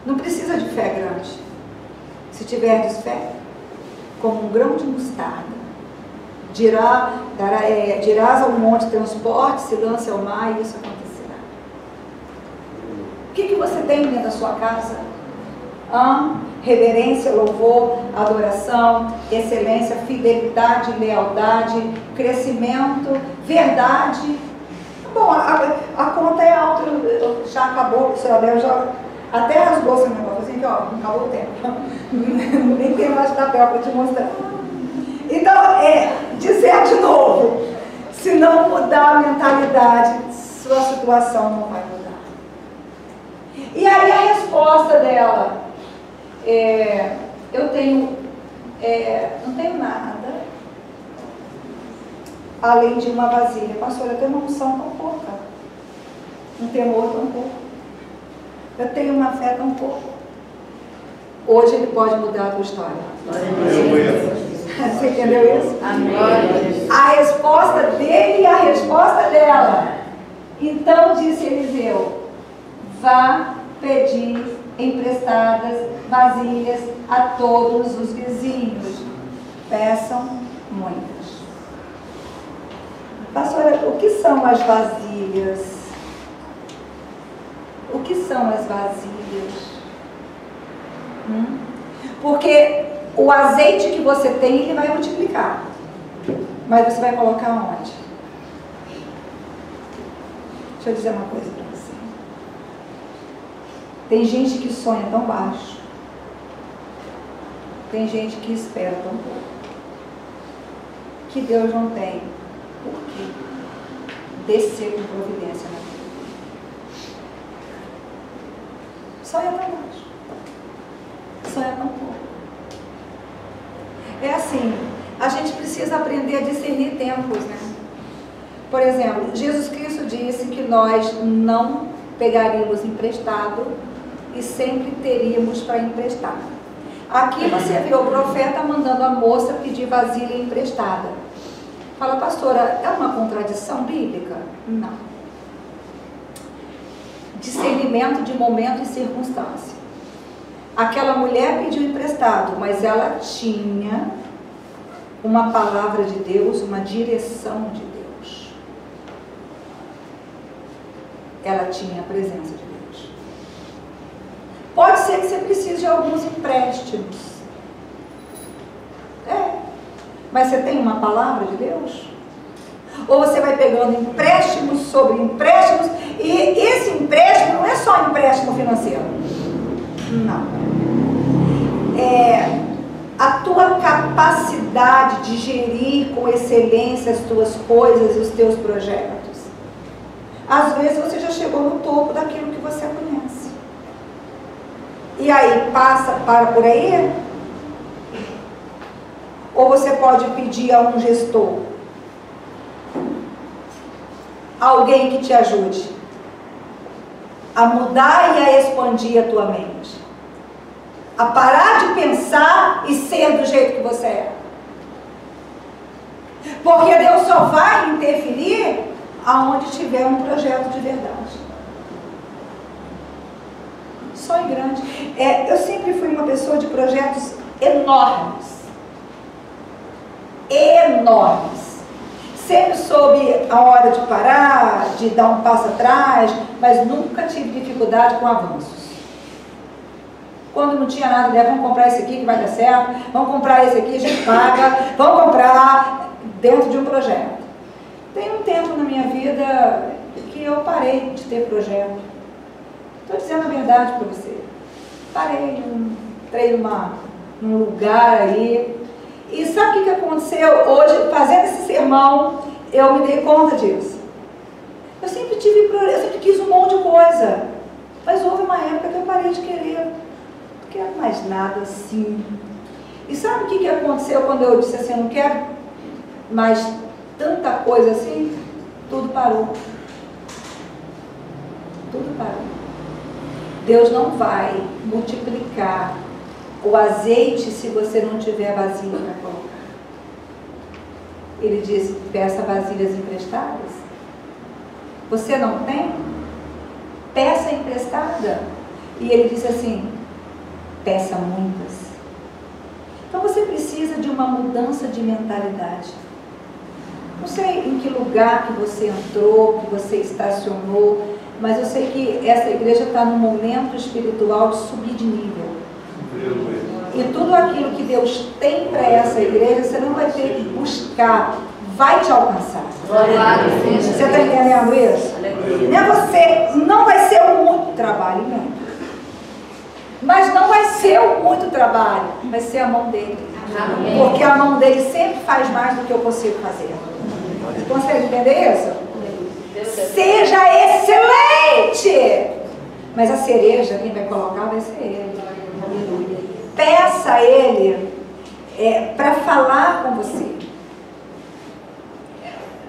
Não precisa de fé grande. Se tiverdes fé, como um grão de mostarda, dirás ao monte, transporte, se lance ao mar, e isso acontecerá. O que você tem dentro da sua casa? Reverência, louvor, adoração, excelência, fidelidade, lealdade, crescimento, verdade. Bom, a conta é alta, já acabou, o senhor Abel já até rasgou esse negócio, assim que ó, acabou o tempo. Nem tem mais papel para te mostrar. Então, dizer de novo, se não mudar a mentalidade, sua situação não vai mudar. E aí a resposta dela, eu tenho, não tenho nada, além de uma vasilha. Pastora, eu tenho uma unção tão pouca, um temor tão pouco, eu tenho uma fé tão pouca. Hoje ele pode mudar a tua história. Você entendeu isso? Amém. A resposta dele e a resposta dela. Então disse Eliseu, vá pedir emprestadas vasilhas a todos os vizinhos. Peçam muitas. Pastora, o que são as vasilhas? O que são as vasilhas? Porque o azeite que você tem, ele vai multiplicar. Mas você vai colocar onde? Deixa eu dizer uma coisa para você. Tem gente que sonha tão baixo. Tem gente que espera tão pouco. que Deus não tem por que descer com providência na vida. Só é para nós. Só é tão pouco. É assim, a gente precisa aprender a discernir tempos, né? Por exemplo, Jesus Cristo disse que nós não pegaríamos emprestado e sempre teríamos para emprestar. Aqui você vê o profeta mandando a moça pedir vasilha emprestada. Fala, pastora, é uma contradição bíblica? Não. Discernimento de momento e circunstância. Aquela mulher pediu emprestado, mas ela tinha uma palavra de Deus, uma direção de Deus. Ela tinha a presença de Deus. Pode ser que você precise de alguns empréstimos. Mas você tem uma palavra de Deus? Ou você vai pegando empréstimos sobre empréstimos, e esse empréstimo não é só empréstimo financeiro. Não. É a tua capacidade de gerir com excelência as tuas coisas e os teus projetos. Às vezes você já chegou no topo daquilo que você conhece. E aí para por aí? Ou você pode pedir a um gestor, alguém que te ajude a mudar e a expandir a tua mente, a parar de pensar e ser do jeito que você é. Porque Deus só vai interferir aonde tiver um projeto de verdade. Só em grande. Eu sempre fui uma pessoa de projetos enormes. Enormes. Sempre soube a hora de parar, de dar um passo atrás, mas nunca tive dificuldade com avanços. Quando não tinha nada, vamos comprar esse aqui que vai dar certo, vamos comprar esse aqui, a gente paga, vamos comprar dentro de um projeto. Tem um tempo na minha vida que eu parei de ter projeto. Estou dizendo a verdade para você. Parei, entrei num lugar aí. E sabe o que aconteceu hoje, fazendo esse sermão, eu me dei conta disso. Eu sempre quis um monte de coisa, mas houve uma época que eu parei de querer, não quero mais nada assim. E sabe o que aconteceu quando eu disse assim, eu não quero mais tanta coisa assim? Tudo parou. Tudo parou. Deus não vai multiplicar o azeite se você não tiver vasilha para colocar. Ele diz, peça vasilhas emprestadas. Você não tem? Peça emprestada. E ele diz assim, peça muitas. Então você precisa de uma mudança de mentalidade. Não sei em que lugar que você entrou, que você estacionou, mas eu sei que essa igreja está num momento espiritual de subir de nível. E tudo aquilo que Deus tem para essa igreja, você não vai ter que buscar, vai te alcançar. Você está entendendo isso? Não vai ser muito trabalho, não. Mas não vai ser muito trabalho, vai ser a mão dele. Porque a mão dele sempre faz mais do que eu consigo fazer. Consegue entender isso? Seja excelente! Mas a cereja, quem vai colocar vai ser ele. Peça a ele para falar com você.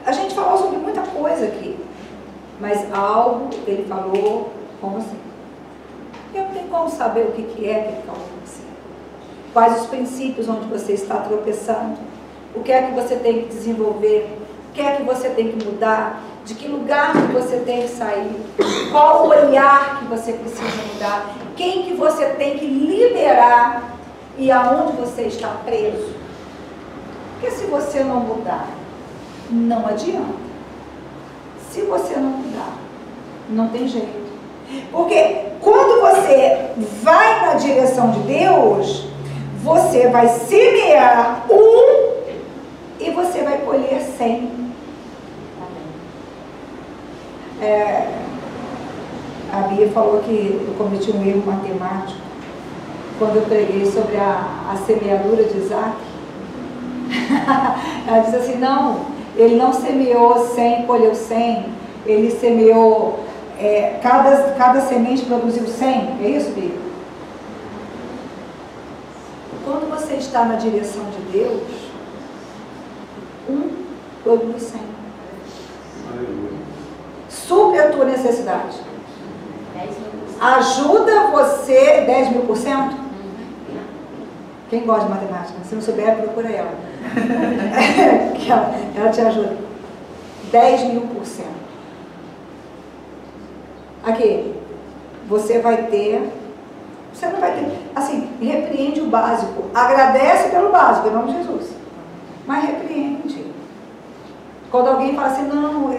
A gente falou sobre muita coisa aqui, mas algo ele falou com você. Eu não tenho como saber o que é que ele falou com você. Quais os princípios onde você está tropeçando, o que é que você tem que desenvolver, o que é que você tem que mudar, de que lugar que você tem que sair, qual o olhar que você precisa mudar, quem que você tem que liberar e aonde você está preso. Porque se você não mudar, não adianta. Se você não mudar, não tem jeito. Porque quando você vai na direção de Deus, você vai semear e você vai colher 100. A Bia falou que eu cometi um erro matemático quando eu preguei sobre a semeadura de Isaac. Ela diz assim, não, ele não semeou 100, colheu 100, ele semeou, cada semente produziu 100, é isso, Bíblia? Quando você está na direção de Deus, produz 100. Supre a tua necessidade. 10.000%. Ajuda você 10.000%? Quem gosta de matemática? Se não souber, procura ela. ela te ajuda. 10.000%. Aqui, você vai ter... Você não vai ter... Assim, repreende o básico. Agradece pelo básico, em nome de Jesus. Mas repreende. Quando alguém fala assim, não,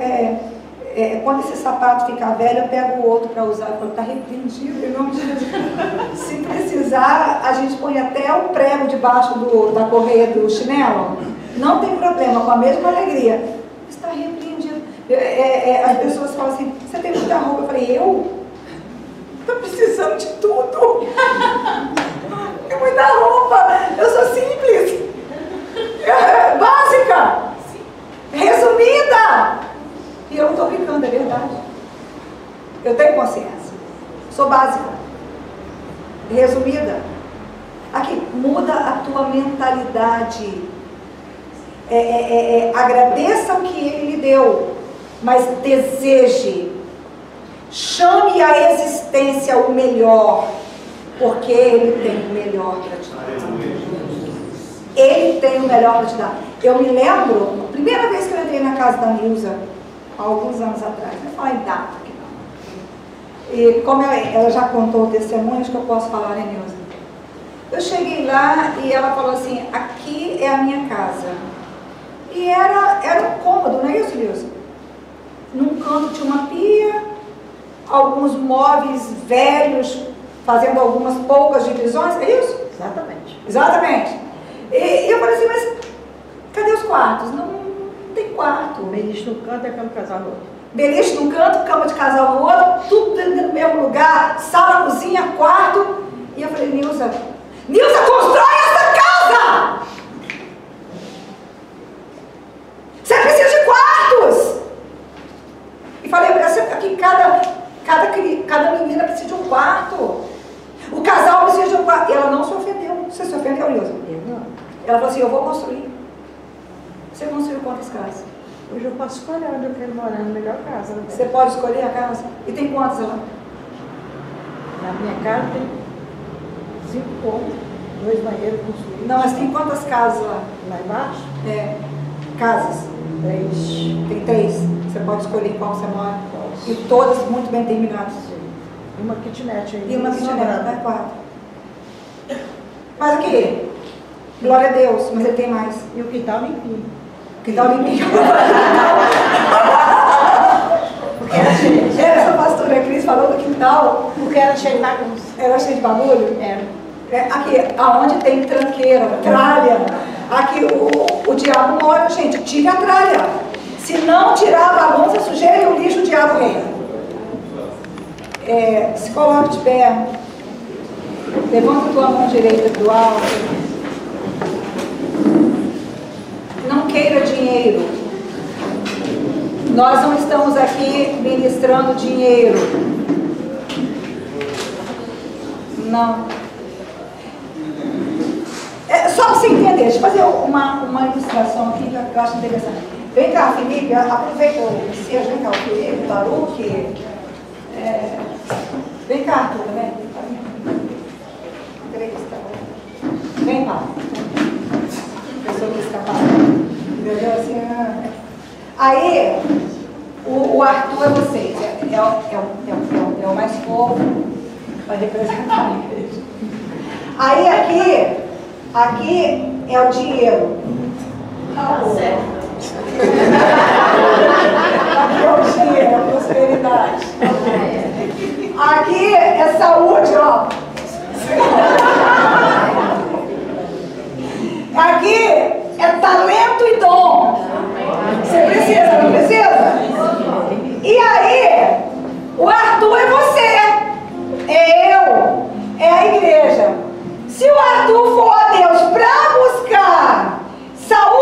quando esse sapato ficar velho, eu pego o outro para usar. Eu falo, está repreendido, em nome de Jesus. Se precisar, a gente põe até o prego debaixo da correia do chinelo. Não tem problema, com a mesma alegria. Está repreendido. As pessoas falam assim, você tem muita roupa? Eu falei, eu? Estou precisando de tudo. Tem muita roupa. Eu sou simples. Básica. Resumida. E eu não estou brincando, é verdade. Eu tenho consciência. Sou básica. Resumida. Aqui, muda a tua mentalidade. Agradeça o que Ele lhe deu, mas deseje. Chame à existência o melhor, porque Ele tem o melhor para te dar. Ele tem o melhor para te dar. Eu me lembro, a primeira vez que eu entrei na casa da Nilza, há alguns anos atrás, não vou falar em data aqui não. E como ela já contou o testemunho, acho que eu posso falar, né, Nilza? Eu cheguei lá e ela falou assim, aqui é a minha casa. E era um cômodo, não é isso, Nilza? Num canto tinha uma pia, alguns móveis velhos, fazendo algumas poucas divisões, é isso? Exatamente. Exatamente. E eu falei assim, mas cadê os quartos? Não tem quarto. Beliche no canto é cama de casal no outro. Beliche no canto, cama de casal no outro, tudo dentro do mesmo lugar, sala, cozinha, quarto. E eu falei, Nilza, constrói essa casa! Você precisa de quartos! E falei para você, aqui cada menina precisa de um quarto. O casal precisa de um quarto. E ela não se ofendeu. Você se ofendeu, Nilza? Eu não. Ela falou assim, eu vou construir. Você construiu quantas casas? Hoje eu posso escolher onde eu quero morar, na melhor casa. Né? Você pode escolher a casa? E tem quantas lá? Na minha casa tem 5 cômodos, 2 banheiros construídos. Não, mas tem quantas casas lá? Lá embaixo? Casas. 3. Tem 3. Você pode escolher em qual você mora. E todas muito bem terminadas. E uma kitnet aí. E uma kitnet, né? 4. Mas aqui, glória a Deus, mas ele tem mais. E o quintal limpinho. Quintal limpinho. Essa pastora Cris falou do quintal. Porque era cheio de bagunça. Era cheio de bagulho? Era. Aqui, aonde tem tranqueira, tralha, aqui o diabo mora, gente, tire a tralha. Se não tirar a bagunça, sujeira e o lixo, o diabo reina. Se coloque de pé, levanta a tua mão direita do alto. Não queira dinheiro. Nós não estamos aqui ministrando dinheiro. Não. Só para você entender, deixa eu fazer uma ilustração aqui que eu acho interessante. Vem cá, Felipe, aproveita o Messias, vem cá, o Felipe, o Baruque. Vem cá, Arthur, também. Vem cá. Pessoa que escapar. Entendeu? Assim, aí, o Arthur é vocês, é o mais fofo para representar a igreja. Aí aqui é o dinheiro. Tá certo. Aqui é o dinheiro, a prosperidade. Aqui é saúde, ó. Aqui é talento e dom. Você precisa, não precisa? E aí, o Arthur é você, é eu, é a igreja. Se o Arthur for a Deus para buscar saúde,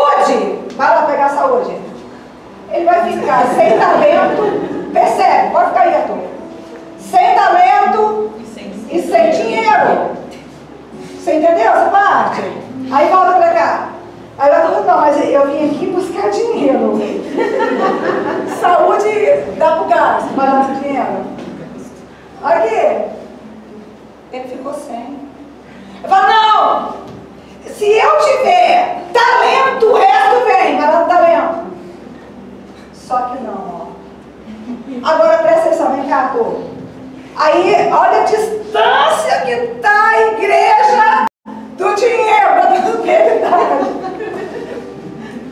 talento, percebe, pode ficar aí, Arthur. Sem talento e sem dinheiro. Você entendeu essa parte? Aí volta pra cá. Aí o Arthur, não, mas eu vim aqui buscar dinheiro. Saúde dá pro gasto, mas não tem dinheiro. Aqui. Ele ficou sem. Eu falo, não! Se eu tiver talento, o resto vem, mas não talento. Só que não, ó. Agora presta atenção, vem cá, Arthur. Aí, olha a distância que está a igreja do dinheiro, da prosperidade,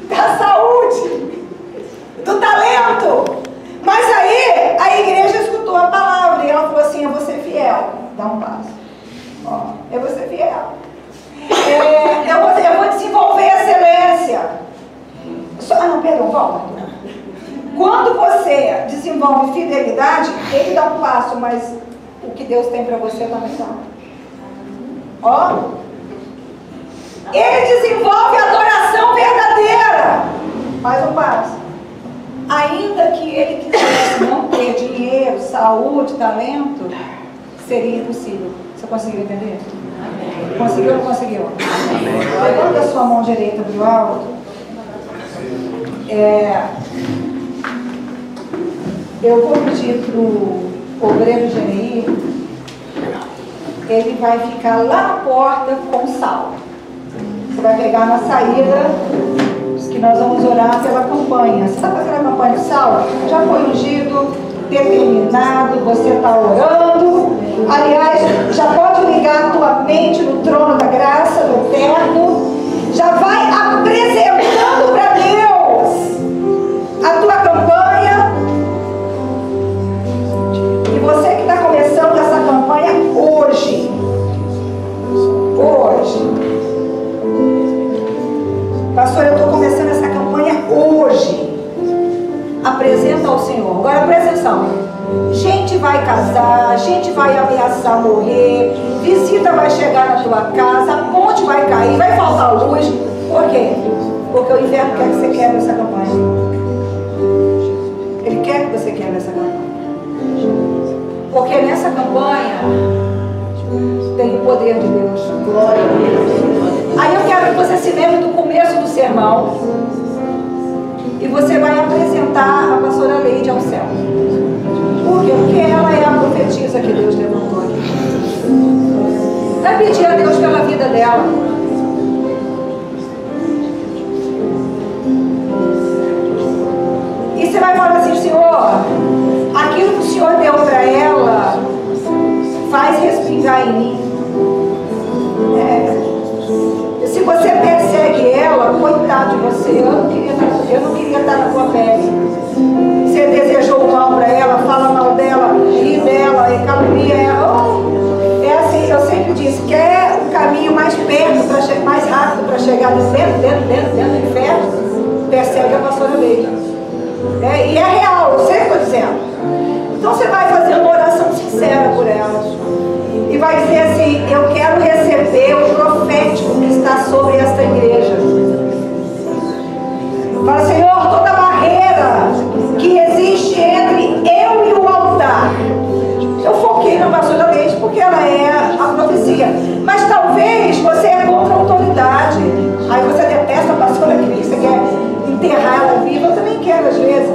da saúde, do talento. Mas aí, a igreja escutou a palavra e ela falou assim, eu vou ser fiel. Dá um passo. Ó, eu vou ser fiel. Eu vou desenvolver excelência. Não, perdão, volta. Quando você desenvolve fidelidade, ele dá um passo, mas o que Deus tem para você também dá. Ó. Ele desenvolve adoração verdadeira. Mais um passo. Ainda que ele quisesse não ter dinheiro, saúde, talento, seria impossível. Você conseguiu entender? Conseguiu ou não conseguiu? Levanta a sua mão direita para o alto. Eu vou pedir para o obreiro Geneir, ele vai ficar lá na porta com sal. Você vai pegar na saída, que nós vamos orar pela campanha. Você está fazendo a campanha de sal? Já foi ungido, determinado, você está orando. Aliás, já pode ligar a tua mente no trono da graça, do eterno. Já vai apresentando para Deus a tua campanha. E você que está começando essa campanha hoje. Pastor, eu estou começando essa campanha hoje. Apresenta ao Senhor. Agora presta atenção. Gente vai casar, gente vai ameaçar morrer, visita vai chegar na tua casa, a ponte vai cair, vai faltar luz. Por quê? Porque o inferno quer que você quebre essa campanha. Ele quer que você quebre essa campanha. Porque nessa campanha tem o poder de Deus. Glória a Deus. Aí eu quero que você se lembre do começo do sermão. E você vai apresentar a pastora Leide ao céu. Por quê? Porque ela é a profetisa que Deus levantou aqui. Vai pedir a Deus pela vida dela. E você vai falar assim, Senhor, aquilo que o Senhor deu para ela faz respingar em mim. Se você persegue ela, coitado de você, eu não queria estar na tua pele. Você desejou o mal para ela, fala mal dela, ri dela, e calumnia ela. É assim, eu sempre disse, quer o caminho mais perto, mais rápido para chegar dentro do inferno, persegue a pastora Leide. E é real, eu sempre estou dizendo. Então você vai fazer uma oração sincera por ela. E vai dizer assim, eu quero receber o profético que está sobre esta igreja. Fala, Senhor, toda barreira que existe entre eu e o altar. Eu foquei na pastora Leide porque ela é a profecia. Mas talvez você é contra a autoridade. Aí você detesta a pastora Cris, você quer enterrar ela viva. Eu também quero às vezes.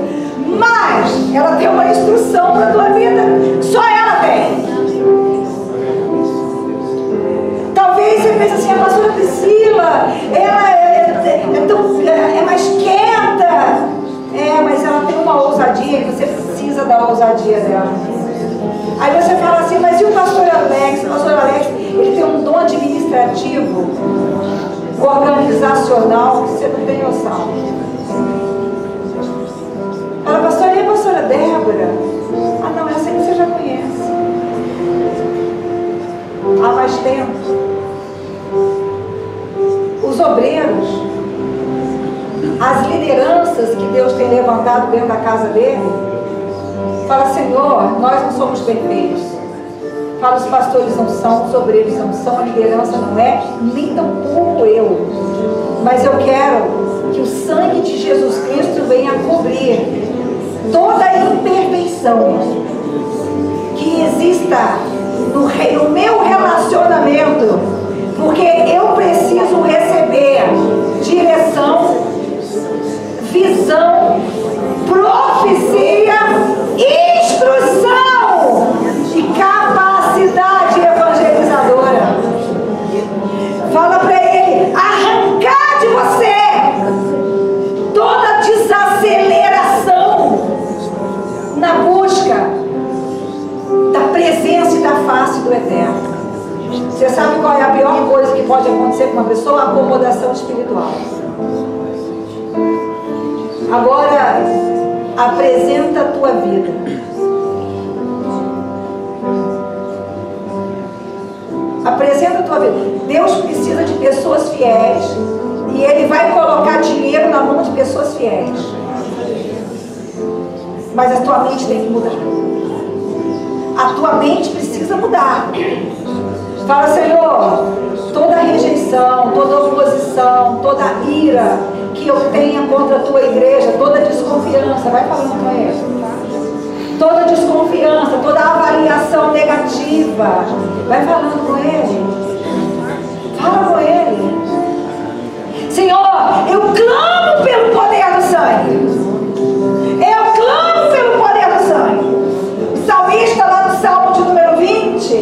Mas ela tem uma instrução para a tua vida. Só ela tem. Talvez você pense assim, a pastora Priscila, ela é mais quieta. Mas ela tem uma ousadia e você precisa da ousadia dela. Aí você fala assim, mas e o pastor Alex? O pastor Alex, ele tem um dom administrativo, organizacional, que você não tem noção. Fala, pastor, e a pastora Débora? Ah, não, essa aí você já conhece. Há mais tempo. Os obreiros, as lideranças que Deus tem levantado dentro da casa dele, fala, Senhor, nós não somos perfeitos. Fala, os pastores não são, os obreiros não são, a liderança não é, nem tampouco eu. Mas eu quero que o sangue de Jesus Cristo venha cobrir toda imperfeição que exista no meu relacionamento, porque eu preciso receber direção, visão, profecia, instrução e capacidade evangelizadora. Fala para ele arrancar de você toda desaceleração na busca da presença e da face do Eterno. Você sabe qual é a pior coisa que pode acontecer com uma pessoa? A acomodação espiritual. Agora, apresenta a tua vida. Apresenta a tua vida. Deus precisa de pessoas fiéis e Ele vai colocar dinheiro na mão de pessoas fiéis. Mas a tua mente tem que mudar. A tua mente precisa mudar. Fala, Senhor, toda rejeição, toda oposição, toda ira que eu tenha contra a tua igreja, toda desconfiança, vai falando com ele. Toda desconfiança, toda avaliação negativa, vai falando com ele. Fala com ele. Senhor, eu clamo pelo poder do sangue. Eu clamo pelo poder do sangue. O salmista, lá no Salmo de número 20,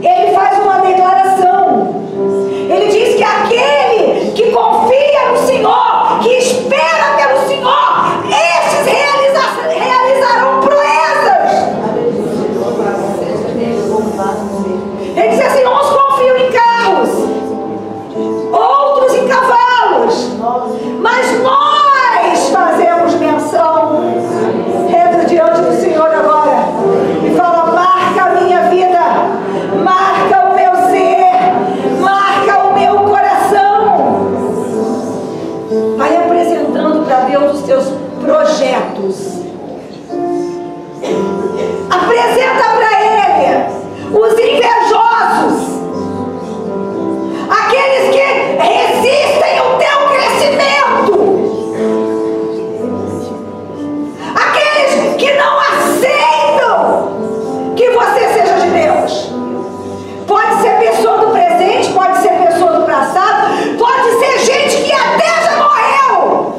ele faz uma declaração. Ele diz que aquele que confia no Senhor, que espera pelo Senhor, estes realizarão proezas. Ele diz assim: uns confiam em carros, outros em cavalos, mas nós fazemos menção. Entra diante do Senhor agora e fala: marca a minha vida, marca o meu ser, marca o meu coração. Vai apresentando para Deus os teus projetos. Apresenta para Ele os invejosos, aqueles que resistem ao teu crescimento, aqueles que não aceitam que você seja de Deus. Pode ser pessoa do presente, pode ser pessoa do passado, pode ser gente que até já morreu,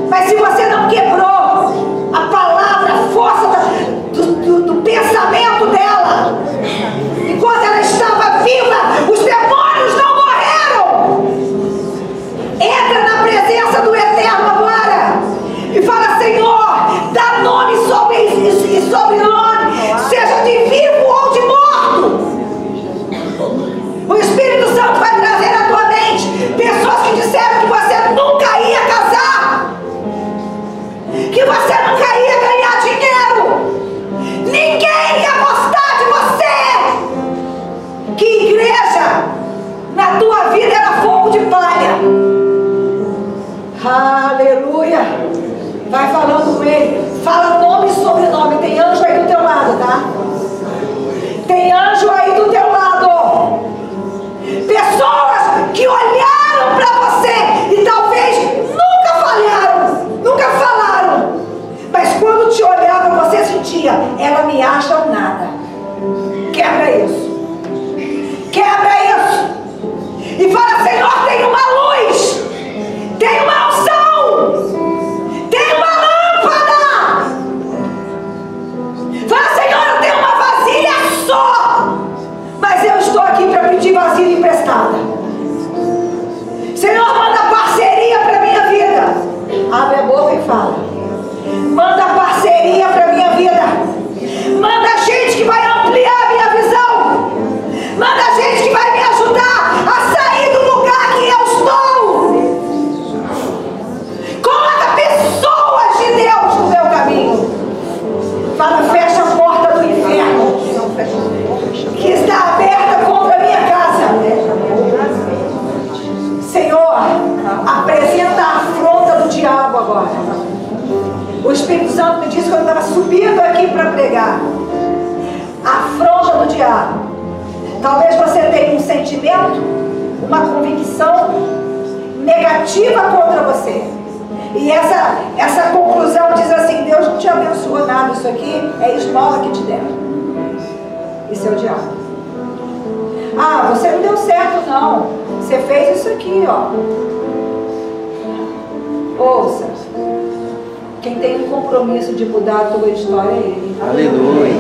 mas se você não quebrou a palavra, a força do pensamento dela, enquanto ela estava viva, os demônios não morreram. Entra na presença do Eterno agora e fala: Senhor, dá nome e sobrenome, seja de vivo ou de morto. O Espírito Santo vai trazer à tua mente pessoas que disseram que você nunca ia casar, que você nunca ia ganhar dinheiro, ninguém ia gostar de você, que igreja na tua vida era fogo de palha. Aleluia. Vai falando com ele, fala nome e sobrenome. Tem anjo aí do teu lado, tá? Tem anjo aí do teu lado. Pessoas que olharam para você e talvez nunca falharam, nunca falaram, mas quando te olhavam você sentia: ela me acha um nada. Quebra isso. Quebra isso. E fala: Senhor, tem uma luz, tem uma unção, tem uma lâmpada. Fala: Senhor, eu tenho uma vasilha só, mas eu estou aqui para pedir vasilha emprestada. Senhor, manda parceria para minha vida. Abre a boca e fala. Manda parceria para minha vida. Manda gente que vai ampliar a minha visão. Manda gente que vai me ajudar a sair do lugar que eu estou. Coloca pessoas de Deus no meu caminho. Fala: fecha a porta do inferno que está aberta contra a minha casa. Senhor, apresenta a afronta do diabo agora. O Espírito Santo me disse quando eu estava subindo aqui para pregar: a afronta do diabo. Talvez você tenha um sentimento, uma convicção negativa contra você. E essa conclusão diz assim: Deus não te abençoou nada, isso aqui é esmola que te deram. Isso é o diabo. Ah, você não deu certo não, você fez isso aqui, ó. Ouça, quem tem um compromisso de mudar a tua história é Ele. Aleluia.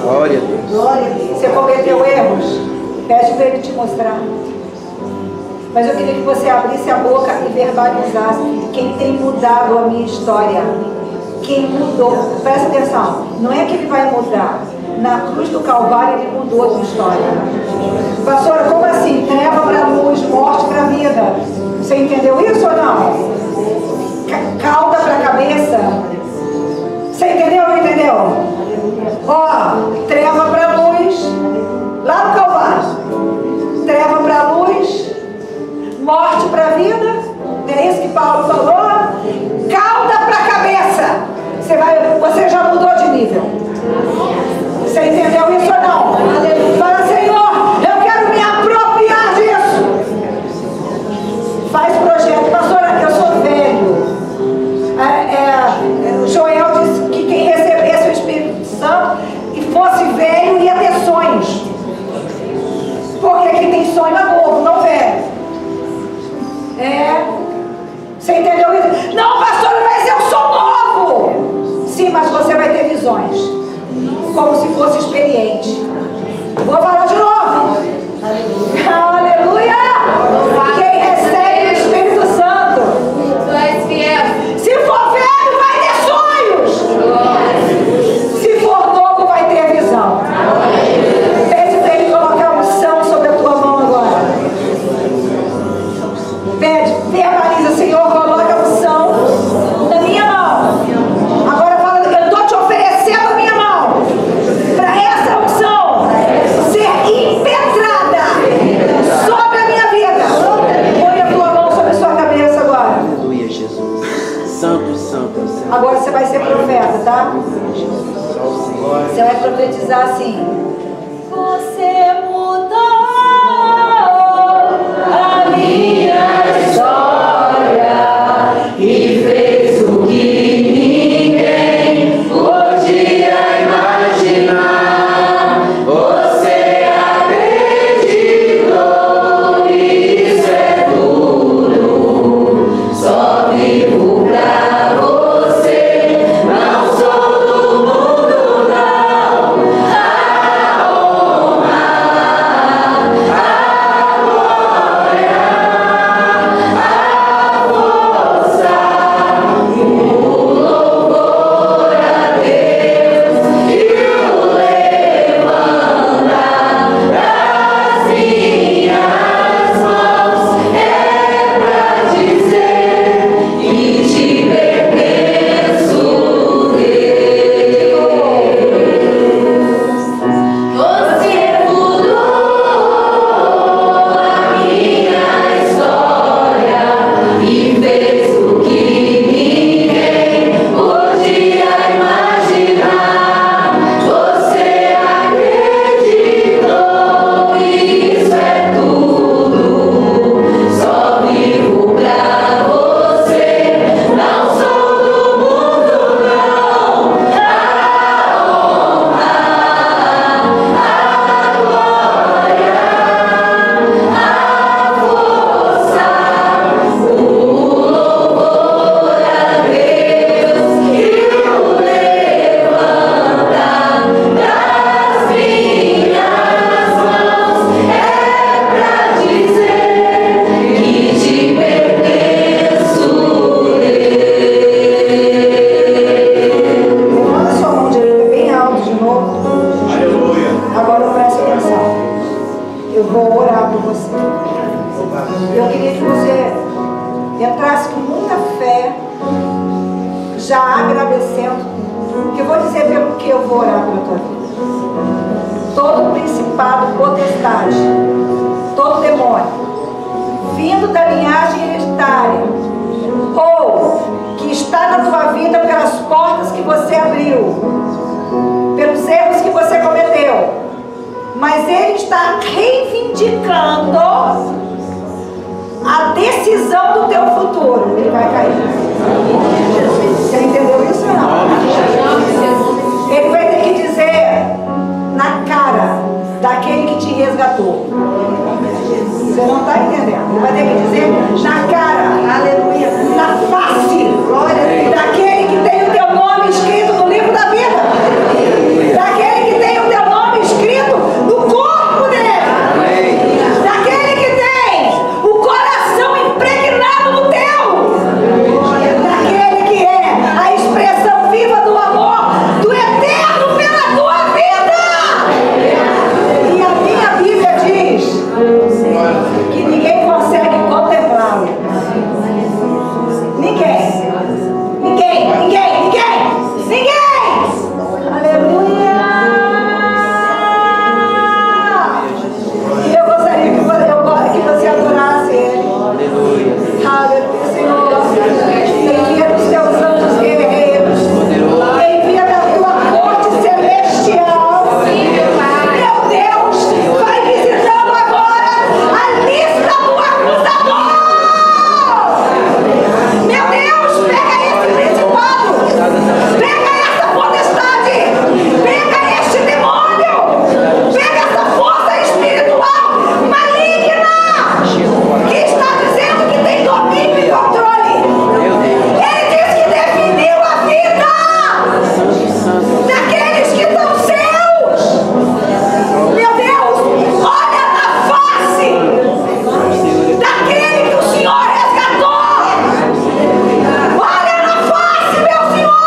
Glória a Deus. Glória a Deus. Você cometeu erros? Pede para Ele te mostrar. Mas eu queria que você abrisse a boca e verbalizasse. Quem tem mudado a minha história? Quem mudou? Presta atenção. Não é que Ele vai mudar. Na cruz do Calvário Ele mudou a tua história. Pastora, como assim? Treva para a luz, morte para a vida. Você entendeu isso ou não? Cauda para a cabeça. Você entendeu ou não entendeu? Ó, treva para a luz. Lá no Calvário. Treva para a luz. Morte para a vida. Não é isso que Paulo falou? Cauda para a cabeça. Você já mudou de nível. Você entendeu isso ou não? Fala, Senhor, eu quero me apropriar disso. Faz projeto. Pastora, eu sou velho. Joel disse que quem recebesse o Espírito Santo e fosse velho ia ter sonhos. Porque quem tem sonho é novo, não velho. Você entendeu isso? Não, pastora, mas eu sou novo. Sim, mas você vai ter visões. Como se fosse experiente. Vou falar de novo. Aleluia! Quem recebe o Espírito Santo, se for velho, vai ter sonhos. Se for novo, vai ter visão. Pede para Ele colocar unção sobre a tua mão agora. Pede, verbaliza, Senhor, coloca unção na minha mão. Agora fala, eu estou te oferecendo a minha mão para essa unção ser impetrada sobre a minha vida. Põe a tua mão sobre a sua cabeça agora. Aleluia, Jesus. Santo, santo. Agora você vai ser profeta, tá? Você vai profetizar assim: você mudou a minha história e fez o que ninguém podia imaginar. Você acreditou, isso é tudo. Só vivo pra você, não sou do mundo, não. A honra, a glória, a força, o louvor a Deus e o levantar das minhas mãos é pra dizer que te pertenço, Deus. Você mudou a minha história e fez o que ninguém podia imaginar. Você acreditou, isso é tudo. Só vivo pra você, não sou do mundo, não. A honra, a glória, a força, o louvor a Deus e o levantar das minhas mãos é pra dizer que te pertenço, Deus. Levanta sua mão direita bem alto de novo. Agora presta atenção. Eu vou orar por você. Eu queria que você entrasse com muita fé, já agradecendo, que eu vou dizer pelo que eu vou orar pela tua vida. Todo principado, potestade, todo demônio, vindo da linhagem hereditária, ou que está na tua vida pelas portas que você abriu, pelos erros que você cometeu, mas ele está reivindicando a decisão do teu futuro. Ele vai cair. entendeu isso ou não? Ele vai ter que dizer na cara daquele que te resgatou. Você não está entendendo. Ele vai ter que dizer na cara, aleluia, na face, daquele que tem o teu nome escrito no livro da vida, daquele que tem o teu nome escrito no corpo dele, daquele que tem o coração impregnado no teu, daquele que é a expressão viva do amor do eterno pela tua vida. E a minha Bíblia diz que ninguém consegue contemplá-lo. Ninguém. Aleluia! E eu gostaria que você adorasse Ele. Aleluia, Senhor. Envia dos teus anjos guerreiros. Envia da tua corte celestial. Meu Deus, vai visitando agora a lista do acusador. Meu Deus, pega esse principado. Pega essa potestade. Pega este demônio. Pega essa força espiritual maligna que está dizendo que tem domínio e controle. Ele diz que definiu a vida daqueles que são seus. Meu Deus, olha na face daquele que o Senhor resgatou. Olha na face, meu Senhor.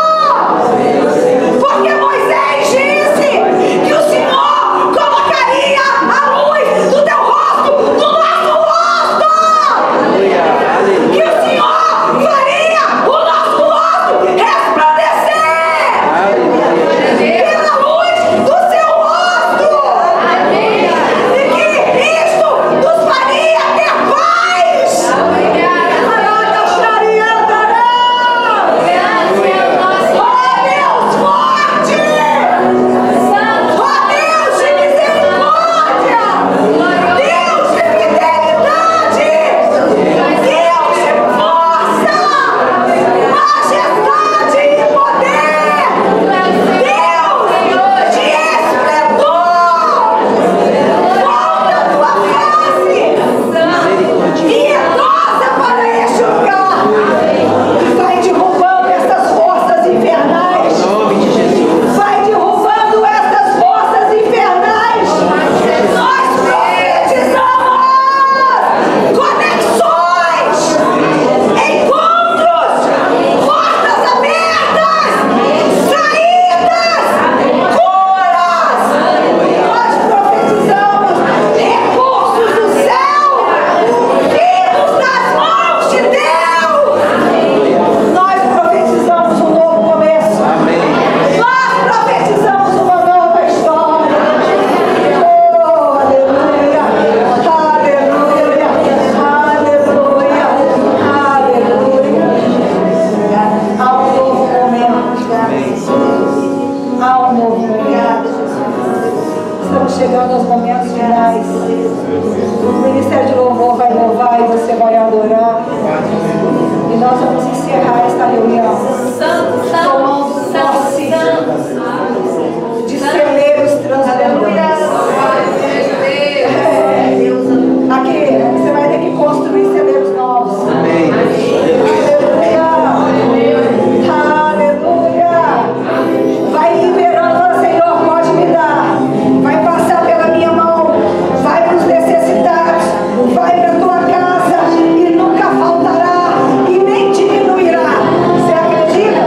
Porque Moisés disse que o Senhor colocaria a luz do teu rosto no nosso rosto. Que o Senhor faria o nosso rosto resplandecer pela luz do seu rosto. E que isto nos faria ter paz. Oh Deus forte! Oh Deus de misericórdia! Deus de fidelidade! Deus de força! Majestade e poder! Deus de esplendor! Volta a tua face! Piedosa para este lugar! Vai derrubando essas forças infernais! Vai derrubando essas forças infernais! Nós profetizamos conexões, encontros, portas abertas, saídas, curas! Nós profetizamos recursos do céu, vindos das mãos de Deus! Nós profetizamos um novo começo! Nós profetizamos uma nova história. Oh, aleluia, aleluia, aleluia, aleluia. Há um novo momento. Há um novo momento. Estamos chegando aos momentos finais. O Ministério de Louvor vai louvar e você vai adorar. E nós vamos encerrar esta reunião tomando posse de celeiros transbordantes. Aqui, você vai ter que construir celeiros novos. Aleluia! Vai liberando, fala, Senhor, pode me dar. Vai passar pela minha mão. Vai para os necessitados. Vai para a tua casa e nunca faltará e nem diminuirá. Você acredita?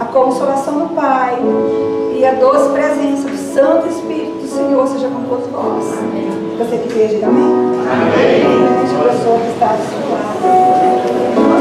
a consolação do Pai e a doce presença do Santo Espírito do Senhor seja com todos vós. Você que crê, diga amém. Amém. A pessoa que está do seu lado.